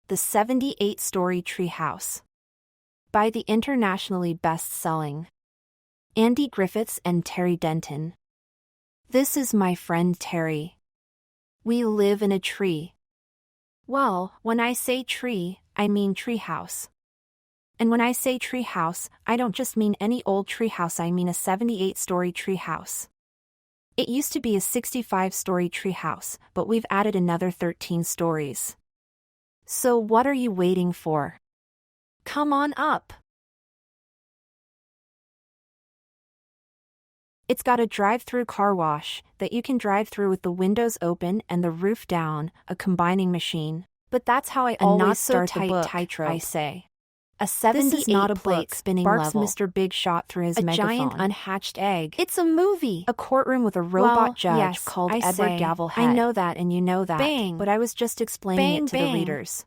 The 78-Story Treehouse by the internationally best-selling Andy Griffiths and Terry Denton. This is my friend Terry. We live in a tree. Well, when I say tree, I mean treehouse. And when I say treehouse, I don't just mean any old treehouse, I mean a 78-story treehouse. It used to be a 65-story treehouse, but we've added another 13 stories. So what are you waiting for? Come on up. It's got a drive-through car wash that you can drive through with the windows open and the roof down, a combining machine. But that's how I always start the book, I say. A 78 not a plate spinning barks level. Mr. Big Shot through his megaphone. A giant unhatched egg. It's a movie. A courtroom with a robot judge called Edward Gavelhead. I know that and you know that. Bang. But I was just explaining it to the readers.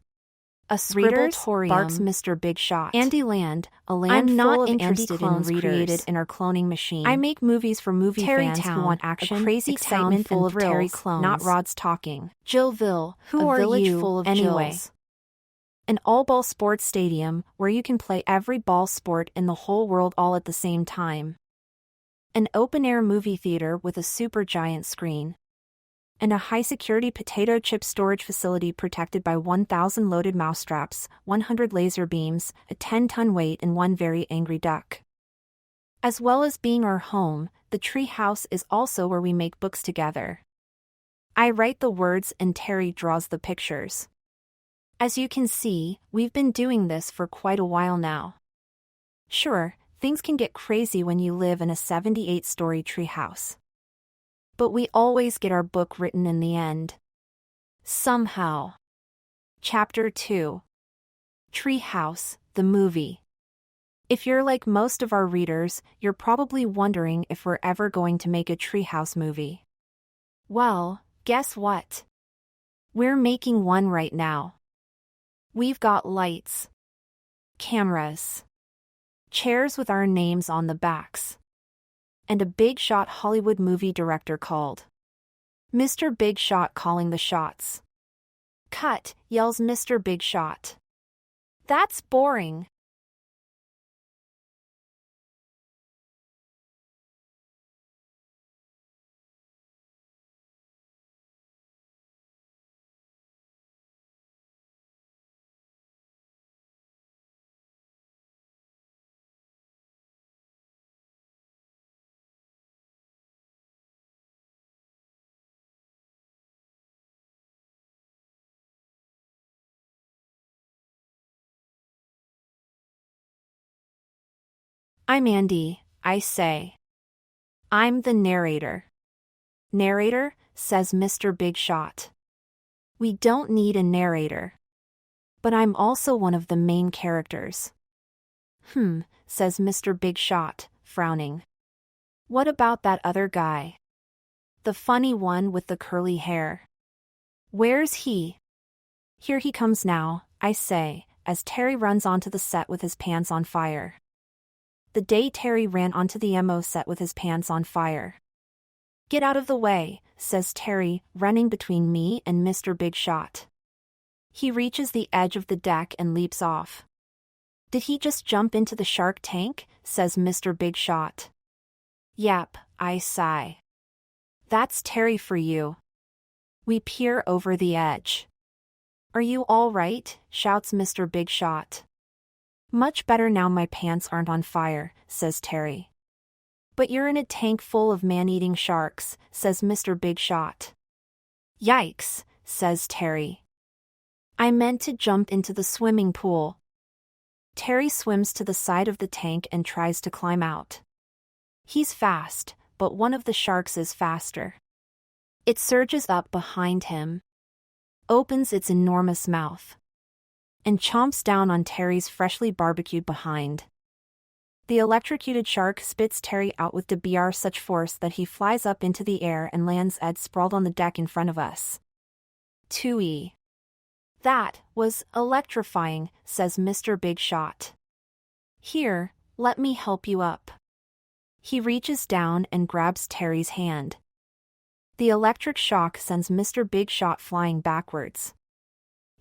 A scribbletorium barks Mr. Big Shot. Andy Land, a land full of Andy clones created in our cloning machine. I make movies for movie fans who want action, a crazy excitement full of Terry clones, not Rod's talking. Jillville, who are village you full of anyway? Jills. An all-ball sports stadium where you can play every ball sport in the whole world all at the same time. An open-air movie theater with a supergiant screen. And a high-security potato chip storage facility protected by 1,000 loaded mousetraps, 100 laser beams, a 10-ton weight and one very angry duck. As well as being our home, the tree house is also where we make books together. I write the words and Terry draws the pictures. As you can see, we've been doing this for quite a while now. Sure, things can get crazy when you live in a 78-story treehouse. But we always get our book written in the end. Somehow. Chapter 2. Treehouse, the movie. If you're like most of our readers, you're probably wondering if we're ever going to make a treehouse movie. Well, guess what? We're making one right now. We've got lights, cameras, chairs with our names on the backs, and a big shot Hollywood movie director called Mr. Big Shot calling the shots. Cut, yells Mr. Big Shot. That's boring. I'm Andy, I say. I'm the narrator. Narrator, says Mr. Big Shot. We don't need a narrator. But I'm also one of the main characters. Says Mr. Big Shot, frowning. What about that other guy? The funny one with the curly hair. Where's he? Here he comes now, I say, as Terry runs onto the set with his pants on fire. The day Terry ran onto the MO set with his pants on fire. Get out of the way, says Terry, running between me and Mr. Big Shot. He reaches the edge of the deck and leaps off. Did he just jump into the shark tank? Says Mr. Big Shot. Yep, I sigh. That's Terry for you. We peer over the edge. Are you all right? Shouts Mr. Big Shot. Much better now my pants aren't on fire, says Terry. But you're in a tank full of man-eating sharks, says Mr. Big Shot. Yikes, says Terry. I meant to jump into the swimming pool. Terry swims to the side of the tank and tries to climb out. He's fast, but one of the sharks is faster. It surges up behind him, opens its enormous mouth, and chomps down on Terry's freshly barbecued behind. The electrocuted shark spits Terry out with such force that he flies up into the air and lands sprawled on the deck in front of us. 2E. That was electrifying, says Mr. Big Shot. Here, let me help you up. He reaches down and grabs Terry's hand. The electric shock sends Mr. Big Shot flying backwards.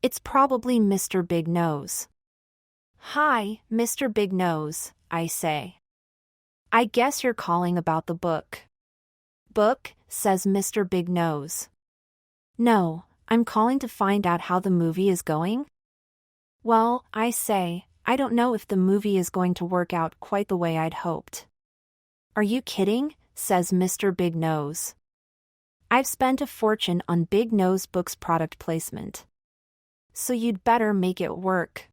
It's probably Mr. Big Nose. Hi, Mr. Big Nose, I say. I guess you're calling about the book. Book, says Mr. Big Nose. No, I'm calling to find out how the movie is going. Well, I say, I don't know if the movie is going to work out quite the way I'd hoped. Are you kidding? Says Mr. Big Nose. I've spent a fortune on Big Nose Books product placement. So you'd better make it work.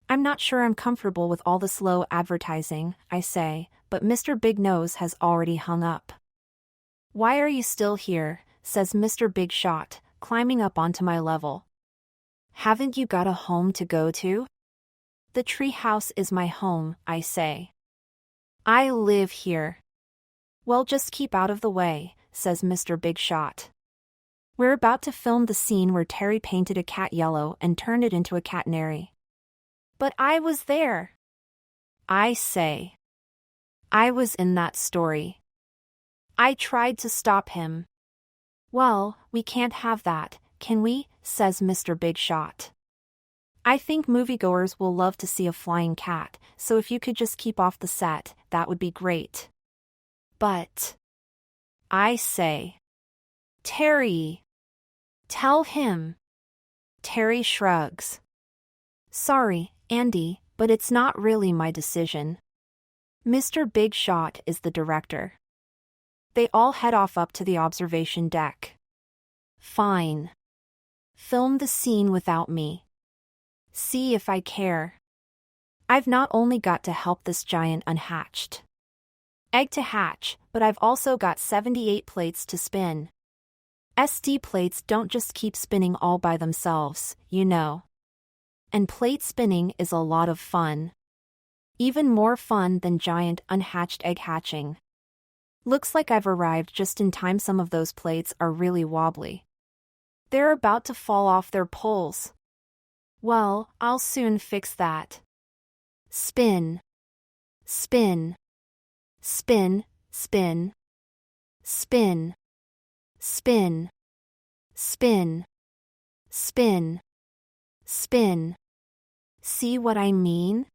I'm not sure I'm comfortable with all the slow advertising, I say, but Mr. Big Nose has already hung up. Why are you still here? Says Mr. Big Shot, climbing up onto my level. Haven't you got a home to go to? The treehouse is my home, I say. I live here. Well, just keep out of the way, says Mr. Big Shot. We're about to film the scene where Terry painted a cat yellow and turned it into a catenary. But I was there. I say. I was in that story. I tried to stop him. Well, we can't have that, can we? Says Mr. Big Shot. I think moviegoers will love to see a flying cat, so if you could just keep off the set, that would be great. But I say. Terry. Tell him. Terry shrugs. Sorry, Andy, but it's not really my decision. Mr. Big Shot is the director. They all head off up to the observation deck. Fine. Film the scene without me. See if I care. I've not only got to help this giant unhatched egg to hatch, but I've also got 78 plates to spin. SD plates don't just keep spinning all by themselves, you know. And plate spinning is a lot of fun. Even more fun than giant unhatched egg hatching. Looks like I've arrived just in time. Some of those plates are really wobbly. They're about to fall off their poles. Well, I'll soon fix that. Spin. Spin. Spin, spin. Spin. Spin. Spin. Spin. Spin. See what I mean?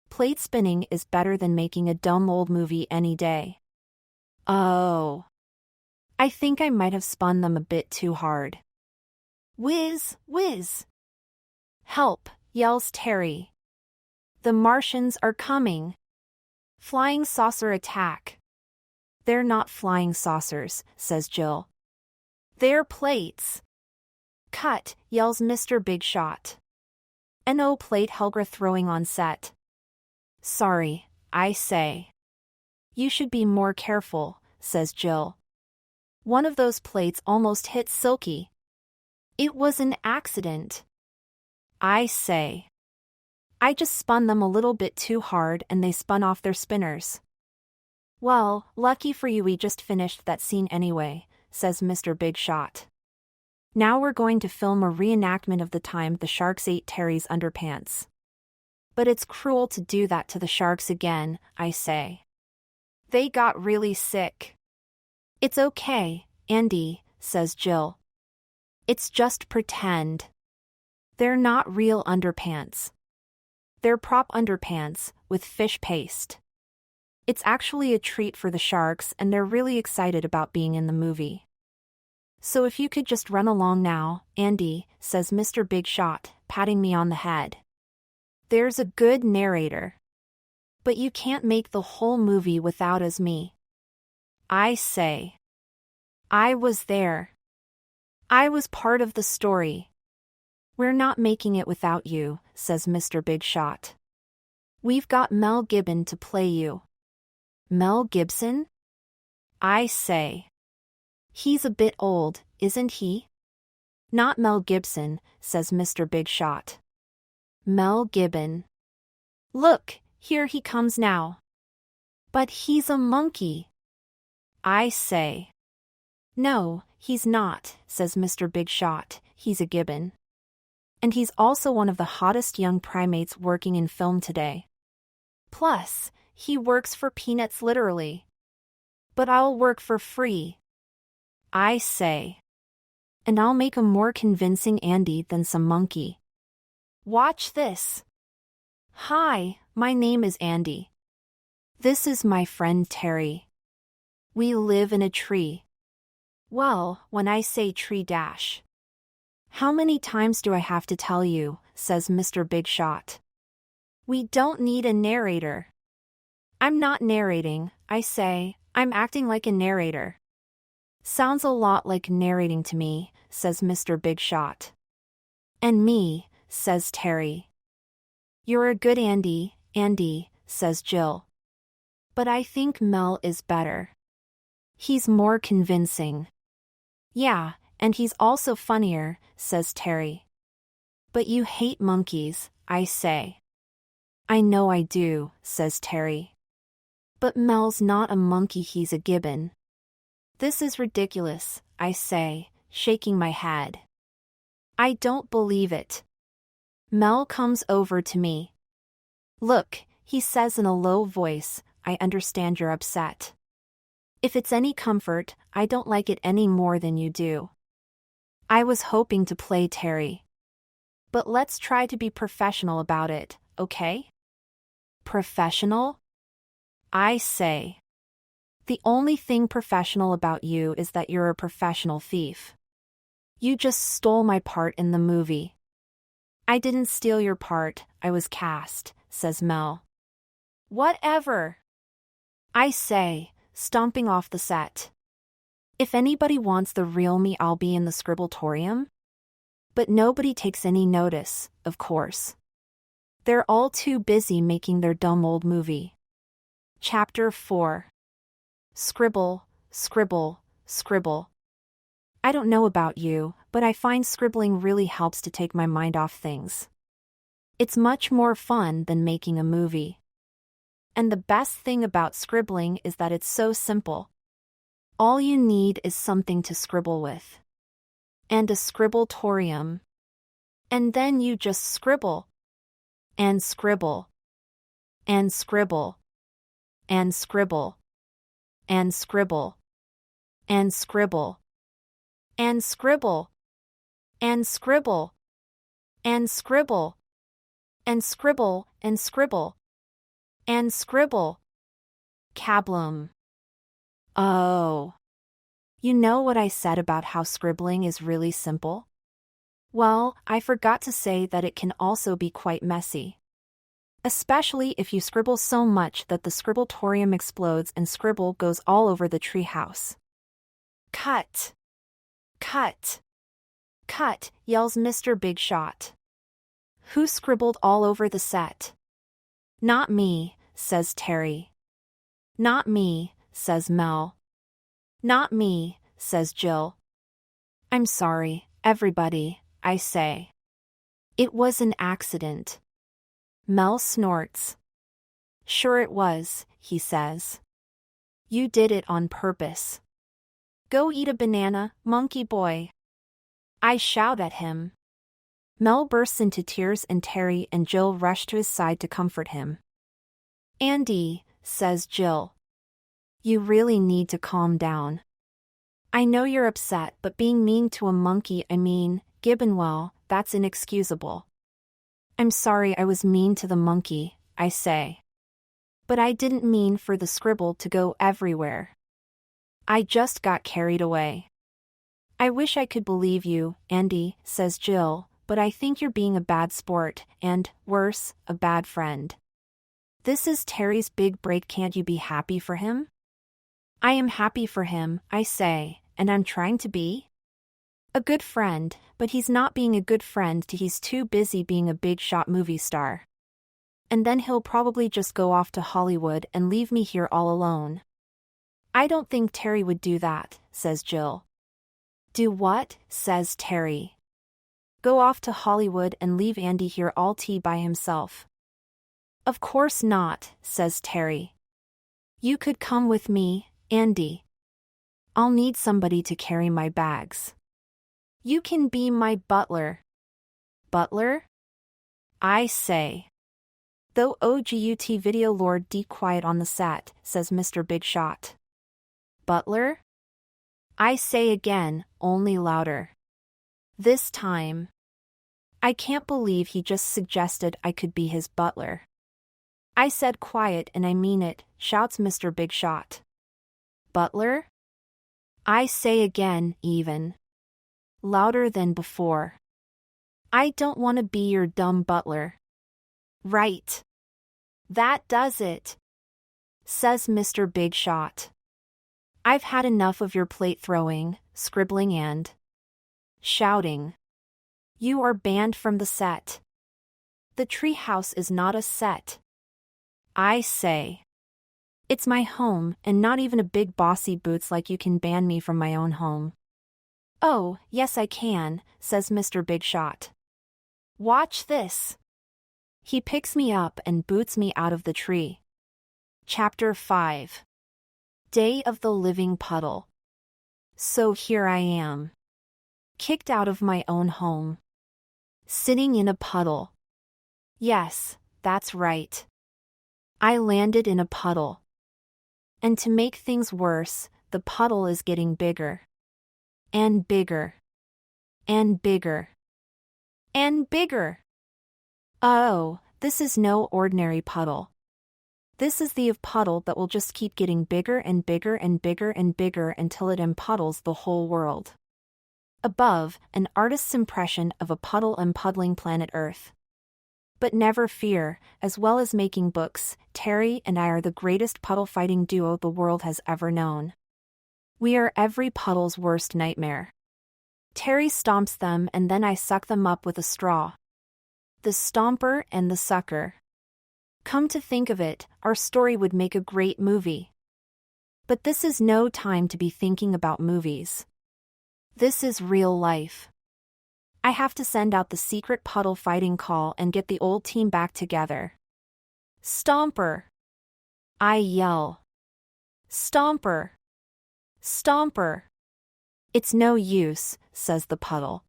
Plate spinning is better than making a dumb old movie any day. Oh. I think I might have spun them a bit too hard. Whiz, whiz. Help, yells Terry. The Martians are coming. Flying saucer attack. They're not flying saucers, says Jill. They're plates. Cut, yells Mr. Big Shot. No plate Helga throwing on set. Sorry, I say. You should be more careful, says Jill. One of those plates almost hit Silky. It was an accident. I say. I just spun them a little bit too hard and they spun off their spinners. Well, lucky for you we just finished that scene anyway, says Mr. Big Shot. Now we're going to film a reenactment of the time the sharks ate Terry's underpants. But it's cruel to do that to the sharks again, I say. They got really sick. It's okay, Andy, says Jill. It's just pretend. They're not real underpants. They're prop underpants, with fish paste. It's actually a treat for the sharks and they're really excited about being in the movie. So if you could just run along now, Andy, says Mr. Big Shot, patting me on the head. There's a good narrator. But you can't make the whole movie without as me. I say. I was there. I was part of the story. We're not making it without you, says Mr. Big Shot. We've got Mel Gibson to play you. Mel Gibson? I say. He's a bit old, isn't he? Not Mel Gibson, says Mr. Big Shot. Mel Gibbon. Look, here he comes now. But he's a monkey. I say. No, he's not, says Mr. Big Shot, he's a gibbon. And he's also one of the hottest young primates working in film today. Plus, he works for peanuts literally. But I'll work for free. I say. and I'll make a more convincing Andy than some monkey. Watch this. Hi, my name is Andy. This is my friend Terry. We live in a tree. Well, when I say tree dash. How many times do I have to tell you, says Mr. Big Shot. We don't need a narrator. I'm not narrating, I say, I'm acting like a narrator. Sounds a lot like narrating to me, says Mr. Big Shot. And me, says Terry. You're a good Andy, Andy, says Jill. But I think Mel is better. He's more convincing. Yeah, and he's also funnier, says Terry. But you hate monkeys, I say. I know I do, says Terry. But Mel's not a monkey, he's a gibbon. This is ridiculous, I say, shaking my head. I don't believe it. Mel comes over to me. Look, he says in a low voice, I understand you're upset. If it's any comfort, I don't like it any more than you do. I was hoping to play Terry. But let's try to be professional about it, okay? Professional? I say. The only thing professional about you is that you're a professional thief. You just stole my part in the movie. I didn't steal your part, I was cast, says Mel. Whatever. I say, stomping off the set. If anybody wants the real me, I'll be in the scribbletorium. But nobody takes any notice, of course. They're all too busy making their dumb old movie. Chapter 4. Scribble, scribble, scribble. I don't know about you, but I find scribbling really helps to take my mind off things. It's much more fun than making a movie. And the best thing about scribbling is that it's so simple. All you need is something to scribble with. And a scribbletorium. And then you just scribble. And scribble. And scribble. And scribble. And scribble. And scribble. And scribble. And scribble. And scribble. And scribble. And scribble. And scribble. Kablum. Oh. You know what I said about how scribbling is really simple? Well, I forgot to say that it can also be quite messy. Especially if you scribble so much that the scribbletorium explodes and scribble goes all over the treehouse. Cut! Cut! Cut! Yells Mr. Big Shot. Who scribbled all over the set? Not me, says Terry. Not me, says Mel. Not me, says Jill. I'm sorry, everybody, I say. It was an accident. Mel snorts. Sure it was, he says. You did it on purpose. Go eat a banana, monkey boy. I shout at him. Mel bursts into tears and Terry and Jill rush to his side to comfort him. Andy, says Jill. You really need to calm down. I know you're upset, but being mean to a monkey, gibbon, well, that's inexcusable. I'm sorry I was mean to the monkey, I say. But I didn't mean for the scribble to go everywhere. I just got carried away. I wish I could believe you, Andy, says Jill, but I think you're being a bad sport and, worse, a bad friend. This is Terry's big break, can't you be happy for him? I am happy for him, I say, and I'm trying to be a good friend, but he's not being a good friend he's too busy being a big shot movie star. And then he'll probably just go off to Hollywood and leave me here all alone. I don't think Terry would do that, says Jill. Do what? Says Terry. Go off to Hollywood and leave Andy here all by himself. Of course not, says Terry. You could come with me, Andy. I'll need somebody to carry my bags. You can be my butler. Butler? I say. Though OGUT video Lord D quiet on the set, says Mr. Big Shot. Butler? I say again, only louder. This time. I can't believe he just suggested I could be his butler. I said quiet and I mean it, shouts Mr. Big Shot. Butler? I say again, even louder than before. I don't want to be your dumb butler. Right. That does it, says Mr. Big Shot. I've had enough of your plate throwing, scribbling and shouting. You are banned from the set. The treehouse is not a set. I say. It's my home, and not even a big bossy boots like you can ban me from my own home. Oh, yes I can, says Mr. Big Shot. Watch this. He picks me up and boots me out of the tree. Chapter 5. Day of the Living Puddle. So here I am. Kicked out of my own home. Sitting in a puddle. Yes, that's right. I landed in a puddle. And to make things worse, the puddle is getting bigger. And bigger. And bigger. And bigger. Oh, this is no ordinary puddle. This is the puddle that will just keep getting bigger and bigger and bigger and bigger until it empuddles the whole world. Above, an artist's impression of a puddle empuddling planet Earth. But never fear, as well as making books, Terry and I are the greatest puddle-fighting duo the world has ever known. We are every puddle's worst nightmare. Terry stomps them and then I suck them up with a straw. The stomper and the sucker. Come to think of it, our story would make a great movie. But this is no time to be thinking about movies. This is real life. I have to send out the secret puddle fighting call and get the old team back together. Stomper! I yell. Stomper! Stomper! It's no use, says the puddle.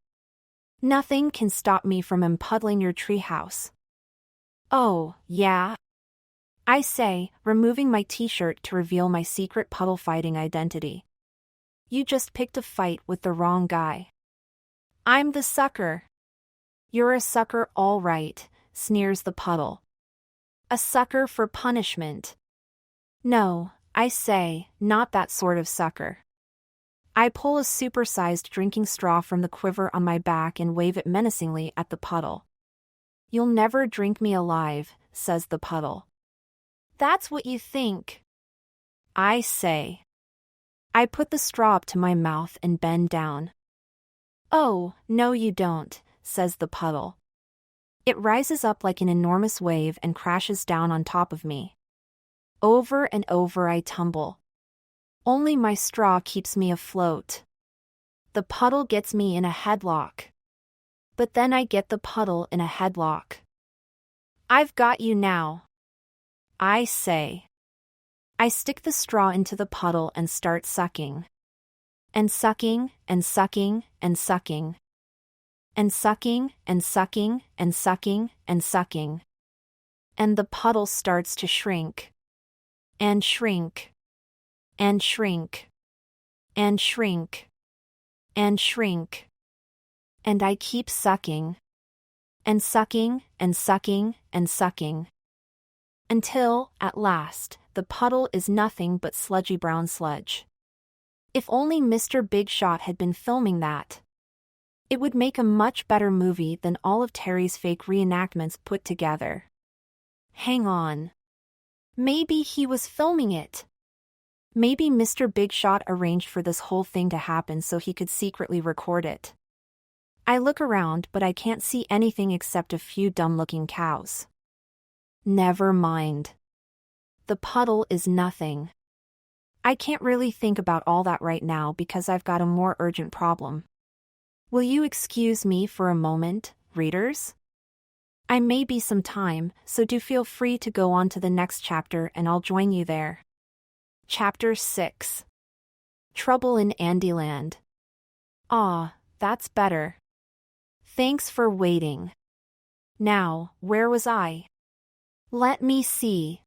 Nothing can stop me from empuddling your treehouse. Oh, yeah? I say, removing my t-shirt to reveal my secret puddle fighting identity. You just picked a fight with the wrong guy. I'm the sucker. You're a sucker all right, sneers the puddle. A sucker for punishment. No, I say, not that sort of sucker. I pull a supersized drinking straw from the quiver on my back and wave it menacingly at the puddle. You'll never drink me alive, says the puddle. That's what you think. I say. I put the straw up to my mouth and bend down. Oh, no you don't, says the puddle. It rises up like an enormous wave and crashes down on top of me. Over and over I tumble. Only my straw keeps me afloat. The puddle gets me in a headlock. But then I get the puddle in a headlock. I've got you now. I say. I stick the straw into the puddle and start sucking. And sucking, and sucking, and sucking. And sucking, and sucking, and sucking, and sucking. And the puddle starts to shrink. And shrink. And shrink. And shrink. And shrink. And I keep sucking. And sucking, and sucking, and sucking. Until, at last, the puddle is nothing but sludgy brown sludge. If only Mr. Big Shot had been filming that. It would make a much better movie than all of Terry's fake reenactments put together. Hang on. Maybe he was filming it. Maybe Mr. Big Shot arranged for this whole thing to happen so he could secretly record it. I look around but I can't see anything except a few dumb-looking cows. Never mind. The puddle is nothing. I can't really think about all that right now because I've got a more urgent problem. Will you excuse me for a moment, readers? I may be some time, so do feel free to go on to the next chapter and I'll join you there. Chapter 6. Trouble in Andyland. Ah, that's better. Thanks for waiting. Now, where was I? Let me see.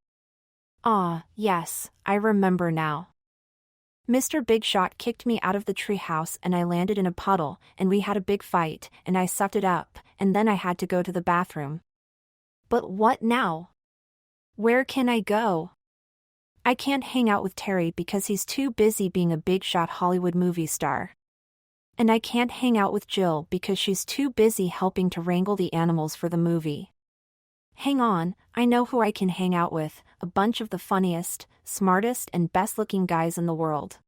Ah, yes, I remember now. Mr. Big Shot kicked me out of the treehouse and I landed in a puddle, and we had a big fight, and I sucked it up, and then I had to go to the bathroom. But what now? Where can I go? I can't hang out with Terry because he's too busy being a big shot Hollywood movie star. And I can't hang out with Jill because she's too busy helping to wrangle the animals for the movie. Hang on, I know who I can hang out with, a bunch of the funniest, smartest, and best-looking guys in the world.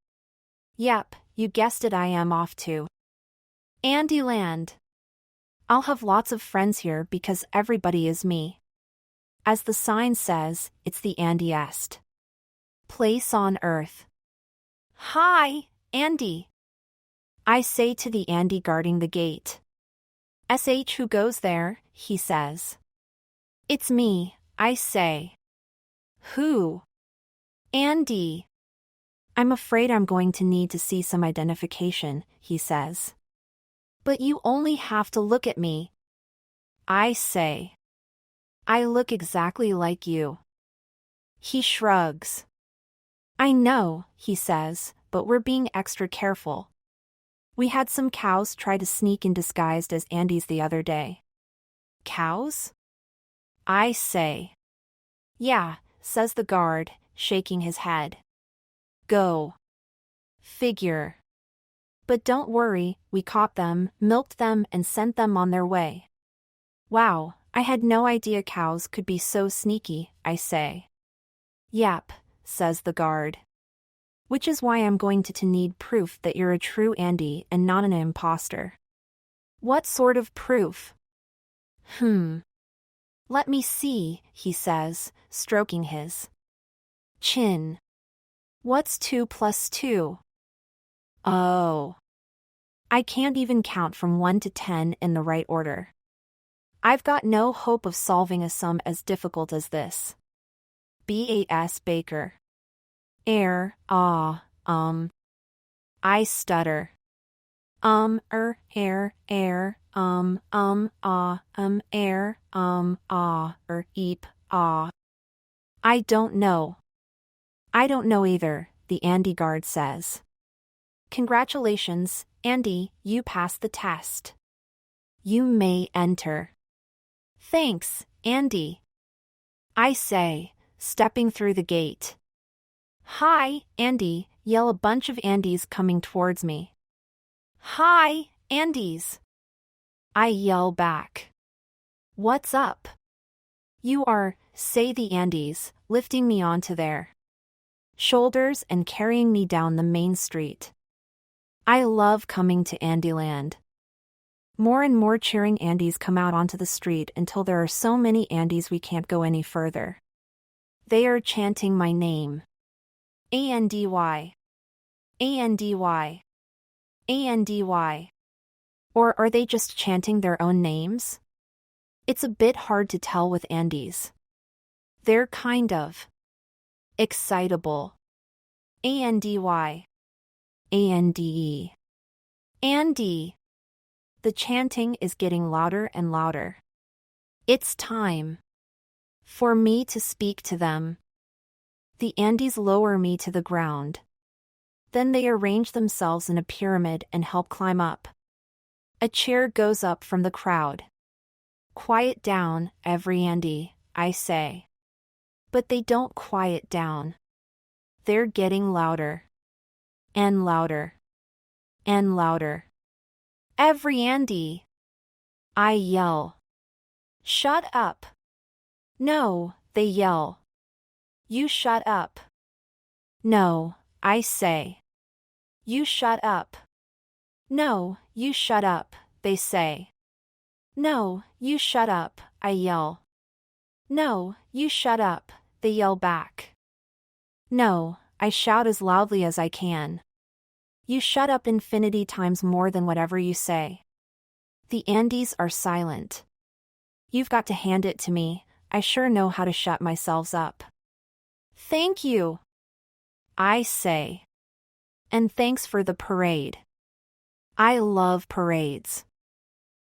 Yep, you guessed it, I am off to Andyland. I'll have lots of friends here because everybody is me. As the sign says, it's the Andy-est place on earth. Hi, Andy. I say to the Andy guarding the gate. "SH, who goes there?" he says. "It's me," I say. "Who?" "Andy." "I'm afraid I'm going to need to see some identification," he says. "But you only have to look at me," I say. "I look exactly like you." He shrugs. "I know," he says, "but we're being extra careful. We had some cows try to sneak in disguised as Andy's the other day." "Cows?" I say. "Yeah," says the guard, shaking his head. "Go figure. But don't worry, we caught them, milked them, and sent them on their way." "Wow, I had no idea cows could be so sneaky," I say. "Yep," says the guard. "Which is why I'm going to need proof that you're a true Andy and not an imposter." "What sort of proof?" "Let me see," he says, stroking his chin. "What's 2 plus 2? Oh. I can't even count from 1 to 10 in the right order. I've got no hope of solving a sum as difficult as this. BAS Baker. I stutter. Eep, ah. I don't know. "I don't know either," the Andy guard says. "Congratulations, Andy, you passed the test. You may enter." "Thanks, Andy," I say, stepping through the gate. "Hi, Andy," yell a bunch of Andys coming towards me. "Hi, Andys," I yell back. "What's up?" "You are," say the Andys, lifting me onto their shoulders and carrying me down the main street. I love coming to Andyland. More and more cheering Andys come out onto the street until there are so many Andys we can't go any further. They are chanting my name. Andy, Andy, Andy. Or are they just chanting their own names? It's a bit hard to tell with Andys. They're kind of excitable. Andy, Ande. Andy. The chanting is getting louder and louder. It's time for me to speak to them. The Andys lower me to the ground. Then they arrange themselves in a pyramid and help climb up. A chair goes up from the crowd. "Quiet down, every Andy," I say. But they don't quiet down. They're getting louder. And louder. And louder. "Every Andy," I yell. "Shut up." "No," they yell. "You shut up." "No," I say. "You shut up." "No, you shut up," they say. "No, you shut up," I yell. "No, you shut up," they yell back. "No," I shout as loudly as I can. "You shut up infinity times more than whatever you say." The Andys are silent. You've got to hand it to me, I sure know how to shut myself up. "Thank you," I say. "And thanks for the parade." I love parades.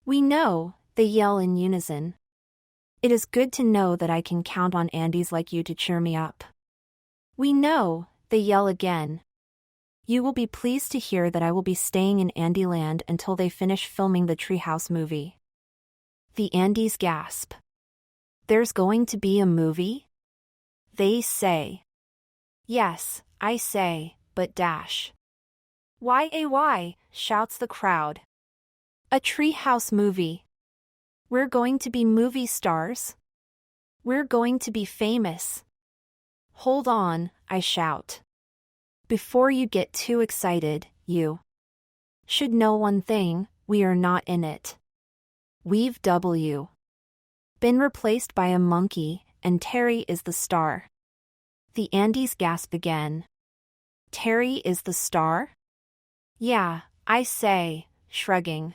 "We know," they yell in unison. It is good to know that I can count on Andys like you to cheer me up. "We know," they yell again. You will be pleased to hear that I will be staying in Andyland until they finish filming the Treehouse movie. The Andys gasp. There's going to be a movie? They say. Yes, I say, but dash. Why, shouts the crowd. A Treehouse movie. We're going to be movie stars? We're going to be famous. Hold on, I shout. Before you get too excited, you should know one thing, we are not in it. We've been replaced by a monkey, and Terry is the star. The Andys gasp again. Terry is the star? Yeah, I say, shrugging.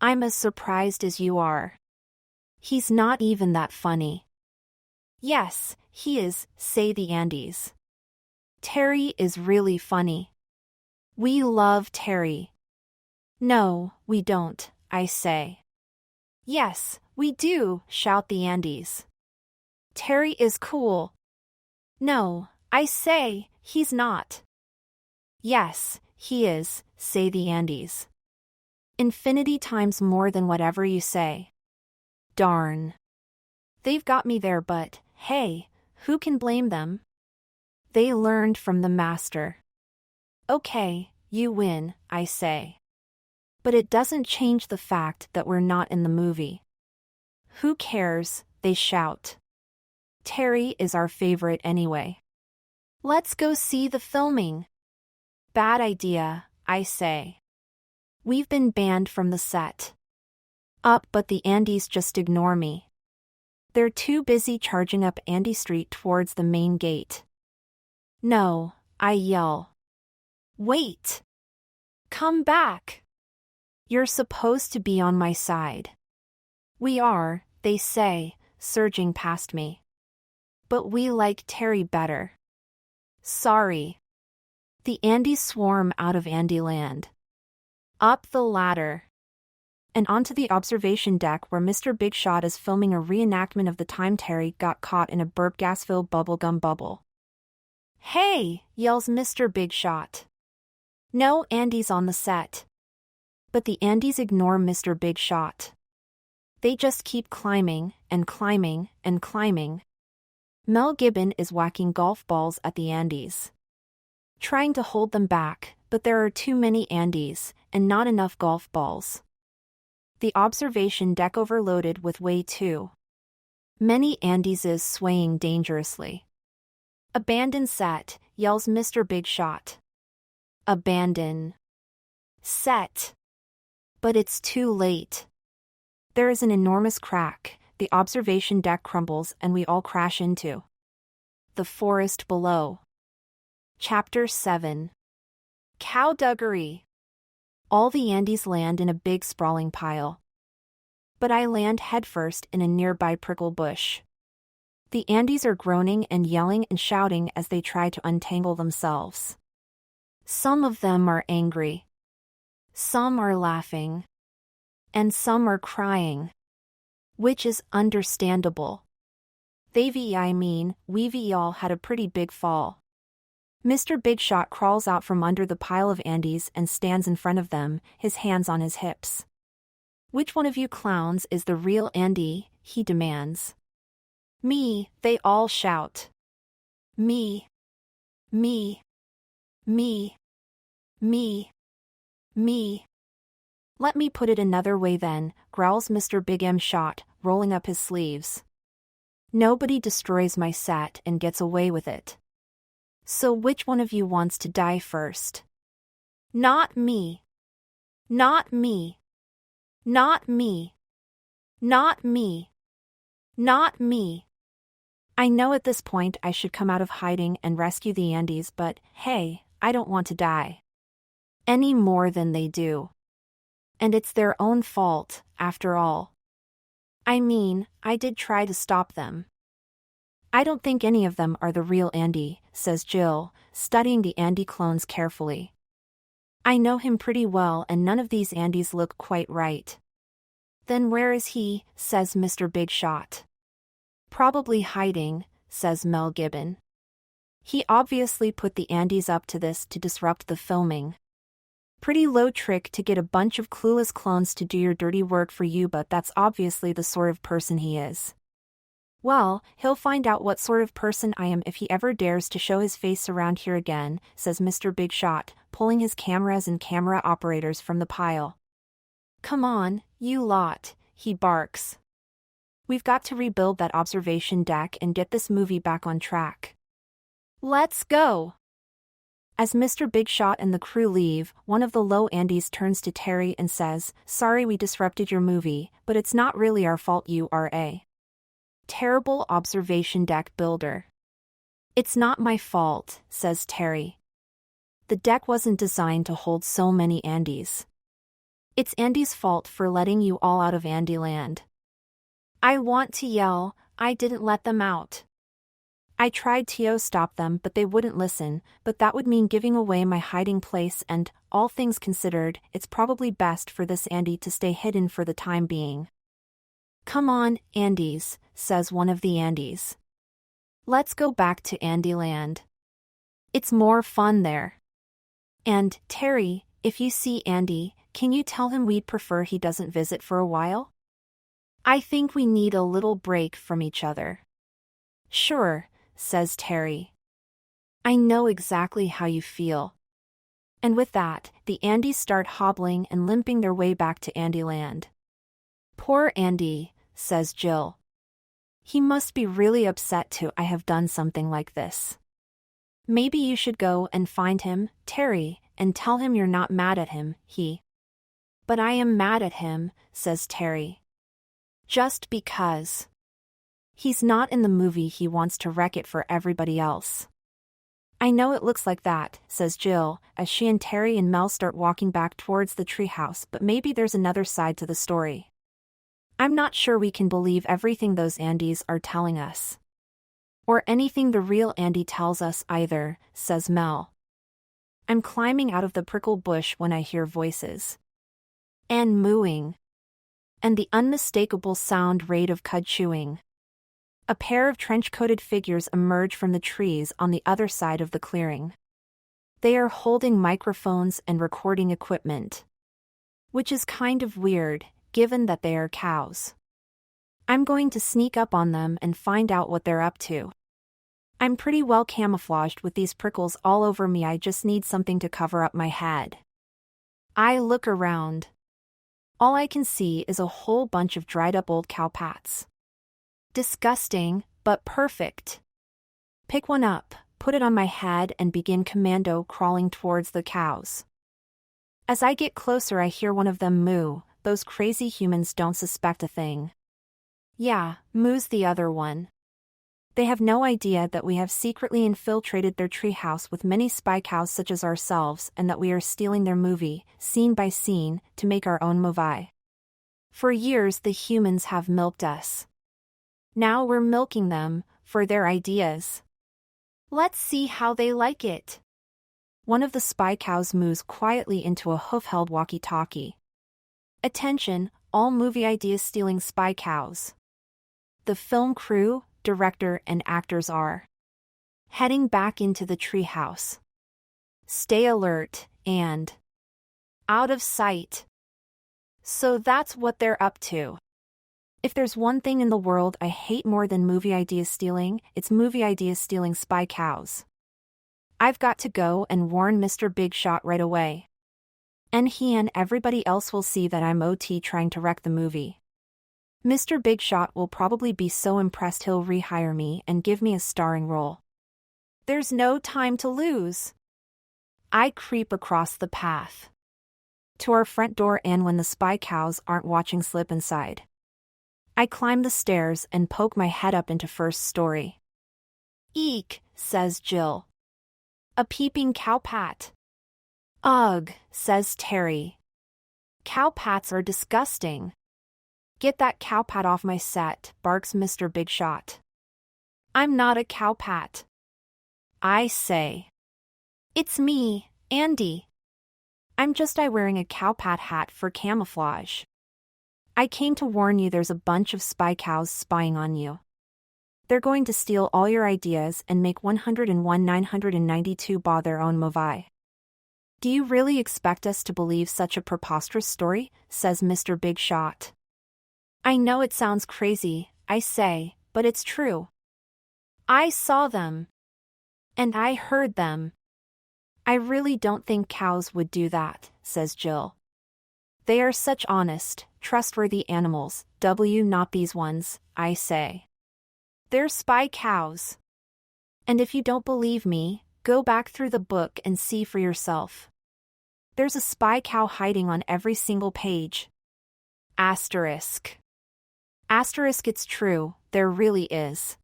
I'm as surprised as you are. He's not even that funny. Yes, he is, say the Andys. Terry is really funny. We love Terry. No, we don't, I say. Yes, we do, shout the Andys. Terry is cool. No, I say, he's not. Yes, he is, say the Andys. Infinity times more than whatever you say. Darn. They've got me there, but, hey, who can blame them? They learned from the master. Okay, you win, I say. But it doesn't change the fact that we're not in the movie. Who cares, they shout. Terry is our favorite anyway. Let's go see the filming. Bad idea, I say. We've been banned from the set. But the Andys just ignore me. They're too busy charging up Andy Street towards the main gate. No, I yell. Wait! Come back! You're supposed to be on my side. We are, they say, surging past me. But we like Terry better. Sorry. The Andys swarm out of Andyland. Up the ladder. And onto the observation deck where Mr. Big Shot is filming a reenactment of the time Terry got caught in a burp gas-filled bubblegum bubble. Hey, yells Mr. Big Shot. No Andys on the set. But the Andys ignore Mr. Big Shot. They just keep climbing and climbing and climbing. Mel Gibbon is whacking golf balls at the Andys, trying to hold them back, but there are too many Andys and not enough golf balls. The observation deck overloaded with way too many Andys is swaying dangerously. Abandon set, yells Mr. Big Shot. Abandon set. But it's too late. There is an enormous crack, the observation deck crumbles and we all crash into the forest below. Chapter 7. Cowduggery. All the Andys land in a big sprawling pile. But I land headfirst in a nearby prickle bush. The Andys are groaning and yelling and shouting as they try to untangle themselves. Some of them are angry. Some are laughing. And some are crying. Which is understandable. We all had a pretty big fall. Mr. Big Shot crawls out from under the pile of Andys and stands in front of them, his hands on his hips. Which one of you clowns is the real Andy? He demands. Me, they all shout. Me. Me. Me. Me. Me. Let me put it another way then, growls Mr. Big M Shot, rolling up his sleeves. Nobody destroys my set and gets away with it. So which one of you wants to die first? Not me. Not me. Not me. Not me. Not me. I know at this point I should come out of hiding and rescue the Andys, but hey, I don't want to die. Any more than they do. And it's their own fault, after all. I mean, I did try to stop them. I don't think any of them are the real Andy, says Jill, studying the Andy clones carefully. I know him pretty well and none of these Andys look quite right. Then where is he, says Mr. Big Shot. Probably hiding, says Mel Gibbon. He obviously put the Andes up to this to disrupt the filming. Pretty low trick to get a bunch of clueless clones to do your dirty work for you, but that's obviously the sort of person he is. Well, he'll find out what sort of person I am if he ever dares to show his face around here again, says Mr. Big Shot, pulling his cameras and camera operators from the pile. Come on, you lot, he barks. We've got to rebuild that observation deck and get this movie back on track. Let's go! As Mr. Big Shot and the crew leave, one of the low Andes turns to Terry and says, "Sorry we disrupted your movie, but it's not really our fault, you are a terrible observation deck builder." It's not my fault, says Terry. The deck wasn't designed to hold so many Andes. It's Andy's fault for letting you all out of Andyland. I want to yell, I didn't let them out. I tried to stop them, but they wouldn't listen, but that would mean giving away my hiding place, and, all things considered, it's probably best for this Andy to stay hidden for the time being. Come on, Andes, says one of the Andes. Let's go back to Andyland. It's more fun there. And, Terry, if you see Andy, can you tell him we'd prefer he doesn't visit for a while? I think we need a little break from each other. Sure, says Terry. I know exactly how you feel. And with that, the Andys start hobbling and limping their way back to Andyland. Poor Andy, says Jill. He must be really upset to have done something like this. Maybe you should go and find him, Terry, and tell him you're not mad at him, But I am mad at him, says Terry. Just because. He's not in the movie, he wants to wreck it for everybody else. I know it looks like that, says Jill, as she and Terry and Mel start walking back towards the treehouse, but maybe there's another side to the story. I'm not sure we can believe everything those Andys are telling us. Or anything the real Andy tells us either, says Mel. I'm climbing out of the prickle bush when I hear voices. And mooing. And the unmistakable sound rate of cud chewing. A pair of trench-coated figures emerge from the trees on the other side of the clearing. They are holding microphones and recording equipment. Which is kind of weird, given that they are cows. I'm going to sneak up on them and find out what they're up to. I'm pretty well camouflaged with these prickles all over me, I just need something to cover up my head. I look around. All I can see is a whole bunch of dried-up old cow pats. Disgusting, but perfect. Pick one up, put it on my head and begin commando crawling towards the cows. As I get closer I hear one of them moo. Those crazy humans don't suspect a thing. Yeah, moo's the other one. They have no idea that we have secretly infiltrated their treehouse with many spy cows such as ourselves and that we are stealing their movie, scene by scene, to make our own movie. For years the humans have milked us. Now we're milking them, for their ideas. Let's see how they like it. One of the spy cows moos quietly into a hoof-held walkie-talkie. Attention, all movie idea-stealing spy cows. The film crew, director and actors are heading back into the treehouse. Stay alert, and out of sight. So that's what they're up to. If there's one thing in the world I hate more than movie idea stealing, it's movie idea stealing spy cows. I've got to go and warn Mr. Big Shot right away. And he and everybody else will see that I'm OT trying to wreck the movie. Mr. Big Shot will probably be so impressed he'll rehire me and give me a starring role. There's no time to lose. I creep across the path to our front door, and when the spy cows aren't watching, slip inside. I climb the stairs and poke my head up into first story. Eek, says Jill. A peeping cow pat. Ugh, says Terry. Cow pats are disgusting. Get that cow pat off my set, barks Mr. Big Shot. I'm not a cow pat. I say. It's me, Andy. I'm just wearing a cow pat hat for camouflage. I came to warn you there's a bunch of spy cows spying on you. They're going to steal all your ideas and make 101,992 ba their own movie. Do you really expect us to believe such a preposterous story? Says Mr. Big Shot. I know it sounds crazy, I say, but it's true. I saw them. And I heard them. I really don't think cows would do that, says Jill. They are such honest, trustworthy animals, not these ones, I say. They're spy cows. And if you don't believe me, go back through the book and see for yourself. There's a spy cow hiding on every single page. Asterisk. Asterisk, it's true, there really is.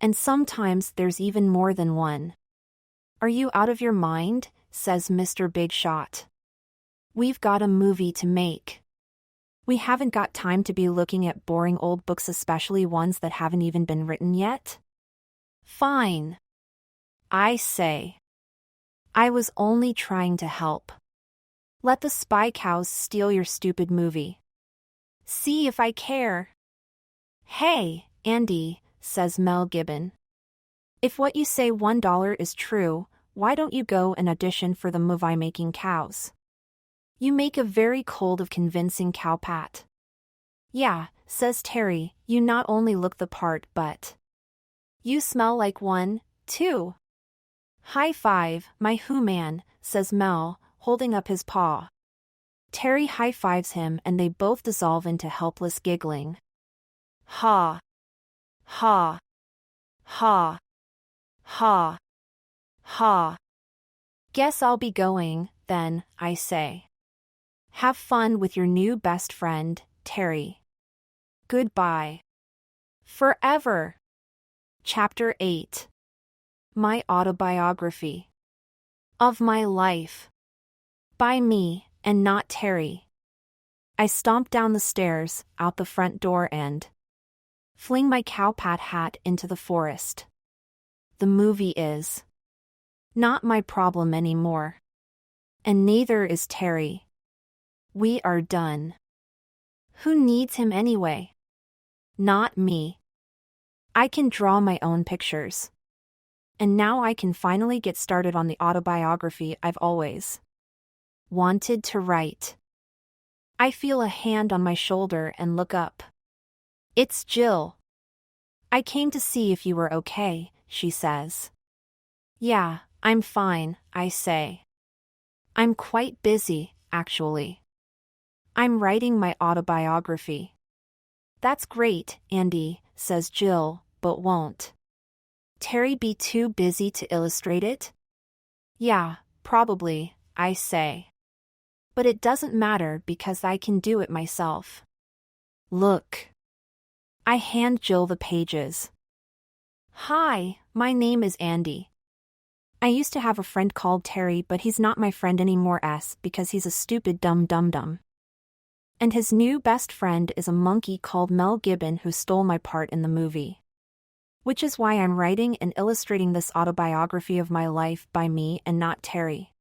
And sometimes there's even more than one. Are you out of your mind? Says Mr. Big Shot. We've got a movie to make. We haven't got time to be looking at boring old books, especially ones that haven't even been written yet. Fine. I say. I was only trying to help. Let the spy cows steal your stupid movie. See if I care. Hey, Andy, says Mel Gibbon. If what you say $1 is true, why don't you go and audition for the movie Making Cows? You make a very cold of convincing cowpat. Yeah, says Terry, you not only look the part but you smell like one, too. High five, my man, says Mel, holding up his paw. Terry high-fives him and they both dissolve into helpless giggling. Ha. Ha. Ha. Ha. Ha. Guess I'll be going, then, I say. Have fun with your new best friend, Terry. Goodbye. Forever. Chapter 8. My Autobiography. Of My Life. By me, and not Terry. I stomp down the stairs, out the front door and fling my cowpat hat into the forest. The movie is not my problem anymore. And neither is Terry. We are done. Who needs him anyway? Not me. I can draw my own pictures. And now I can finally get started on the autobiography I've always wanted to write. I feel a hand on my shoulder and look up. It's Jill. I came to see if you were okay, she says. Yeah, I'm fine, I say. I'm quite busy, actually. I'm writing my autobiography. That's great, Andy, says Jill, but won't Terry be too busy to illustrate it? Yeah, probably, I say. But it doesn't matter because I can do it myself. Look. I hand Jill the pages. Hi, my name is Andy. I used to have a friend called Terry, but he's not my friend anymore because he's a stupid dumb. And his new best friend is a monkey called Mel Gibbon who stole my part in the movie. Which is why I'm writing and illustrating this autobiography of my life by me and not Terry.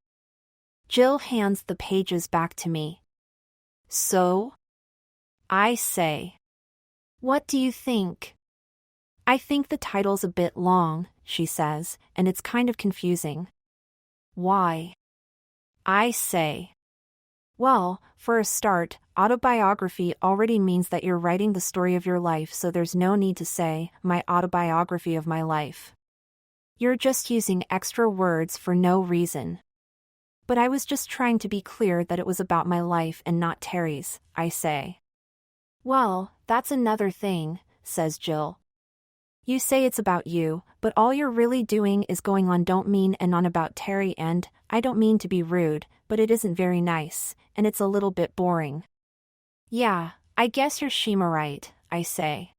Jill hands the pages back to me. So? I say. What do you think? I think the title's a bit long, she says, and it's kind of confusing. Why? I say. Well, for a start, autobiography already means that you're writing the story of your life, so there's no need to say, my autobiography of my life. You're just using extra words for no reason. But I was just trying to be clear that it was about my life and not Terry's, I say. Well, that's another thing, says Jill. You say it's about you, but all you're really doing is going on don't mean and on about Terry, and I don't mean to be rude, but it isn't very nice, and it's a little bit boring. Yeah, I guess you're Shima right, I say.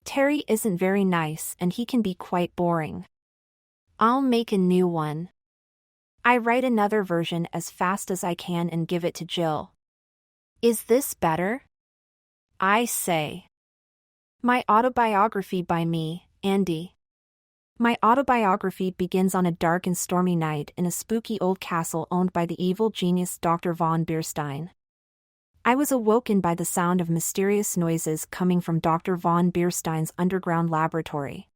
Terry isn't very nice and he can be quite boring. I'll make a new one. I write another version as fast as I can and give it to Jill. Is this better? I say. My autobiography by me, Andy. My autobiography begins on a dark and stormy night in a spooky old castle owned by the evil genius Dr. von Bierstein. I was awoken by the sound of mysterious noises coming from Dr. von Bierstein's underground laboratory.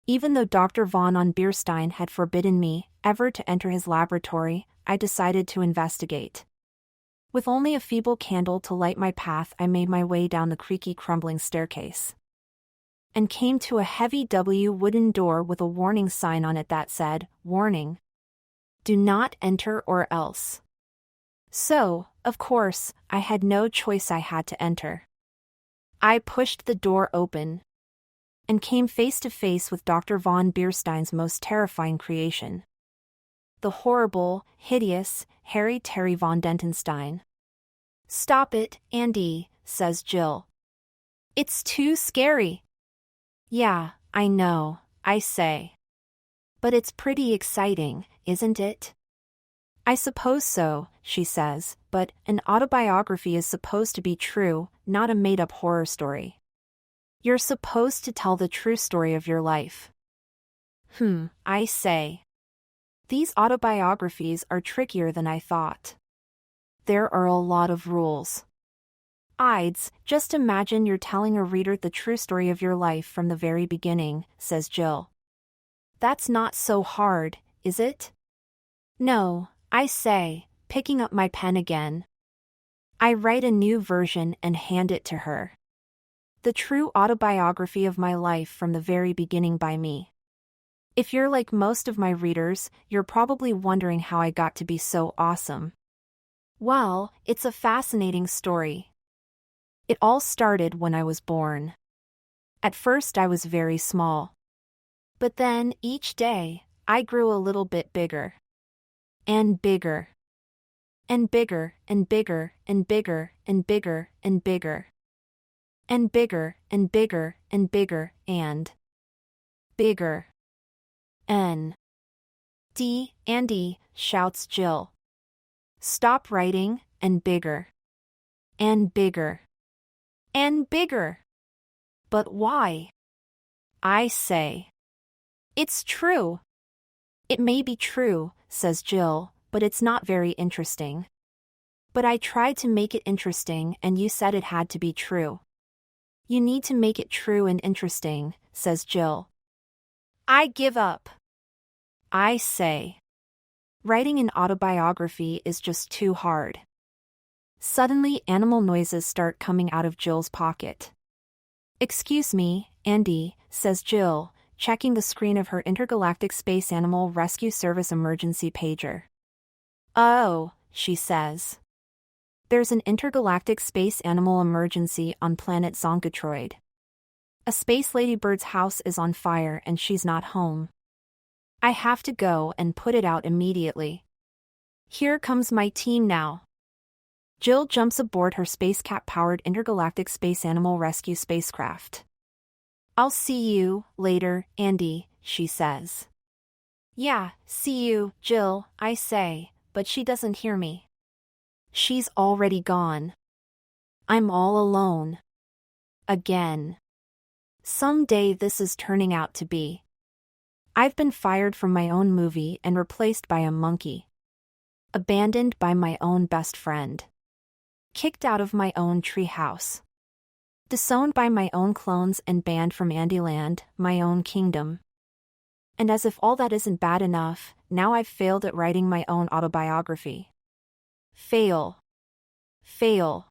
Even though Dr. von Bierstein had forbidden me ever to enter his laboratory, I decided to investigate. With only a feeble candle to light my path, I made my way down the creaky, crumbling staircase and came to a heavy wooden door with a warning sign on it that said, "Warning. Do not enter or else." So, of course, I had no choice. I had to enter. I pushed the door open and came face to face with Dr. von Bierstein's most terrifying creation. The horrible, hideous, hairy Terry von Dentonstein. "Stop it, Andy," says Jill. "It's too scary." "Yeah, I know," I say. "But it's pretty exciting, isn't it?" "I suppose so," she says, "but an autobiography is supposed to be true, not a made-up horror story. You're supposed to tell the true story of your life." I say. These autobiographies are trickier than I thought. There are a lot of rules. Just imagine you're telling a reader the true story of your life from the very beginning, says Jill. That's not so hard, is it? No, I say, picking up my pen again. I write a new version and hand it to her. The true autobiography of my life from the very beginning by me. If you're like most of my readers, you're probably wondering how I got to be so awesome. Well, it's a fascinating story. It all started when I was born. At first I was very small. But then, each day, I grew a little bit bigger. And bigger. And bigger, and bigger, and bigger, and bigger, and bigger. And bigger, and bigger, and bigger, and bigger. Andy, shouts Jill. Stop writing, and bigger. And bigger. And bigger. But why? I say. It's true. It may be true, says Jill, but it's not very interesting. But I tried to make it interesting and you said it had to be true. You need to make it true and interesting, says Jill. I give up. I say. Writing an autobiography is just too hard. Suddenly, animal noises start coming out of Jill's pocket. Excuse me, Andy, says Jill, checking the screen of her Intergalactic Space Animal Rescue Service emergency pager. Oh, she says. There's an intergalactic space animal emergency on planet Zonkatroid. A space ladybird's house is on fire and she's not home. I have to go and put it out immediately. Here comes my team now. Jill jumps aboard her Space Cat-powered Intergalactic Space Animal Rescue spacecraft. I'll see you later, Andy, she says. Yeah, see you, Jill, I say, but she doesn't hear me. She's already gone. I'm all alone. Again. Someday this is turning out to be. I've been fired from my own movie and replaced by a monkey. Abandoned by my own best friend. Kicked out of my own treehouse. Disowned by my own clones and banned from Andyland, my own kingdom. And as if all that isn't bad enough, now I've failed at writing my own autobiography. Fail. Fail.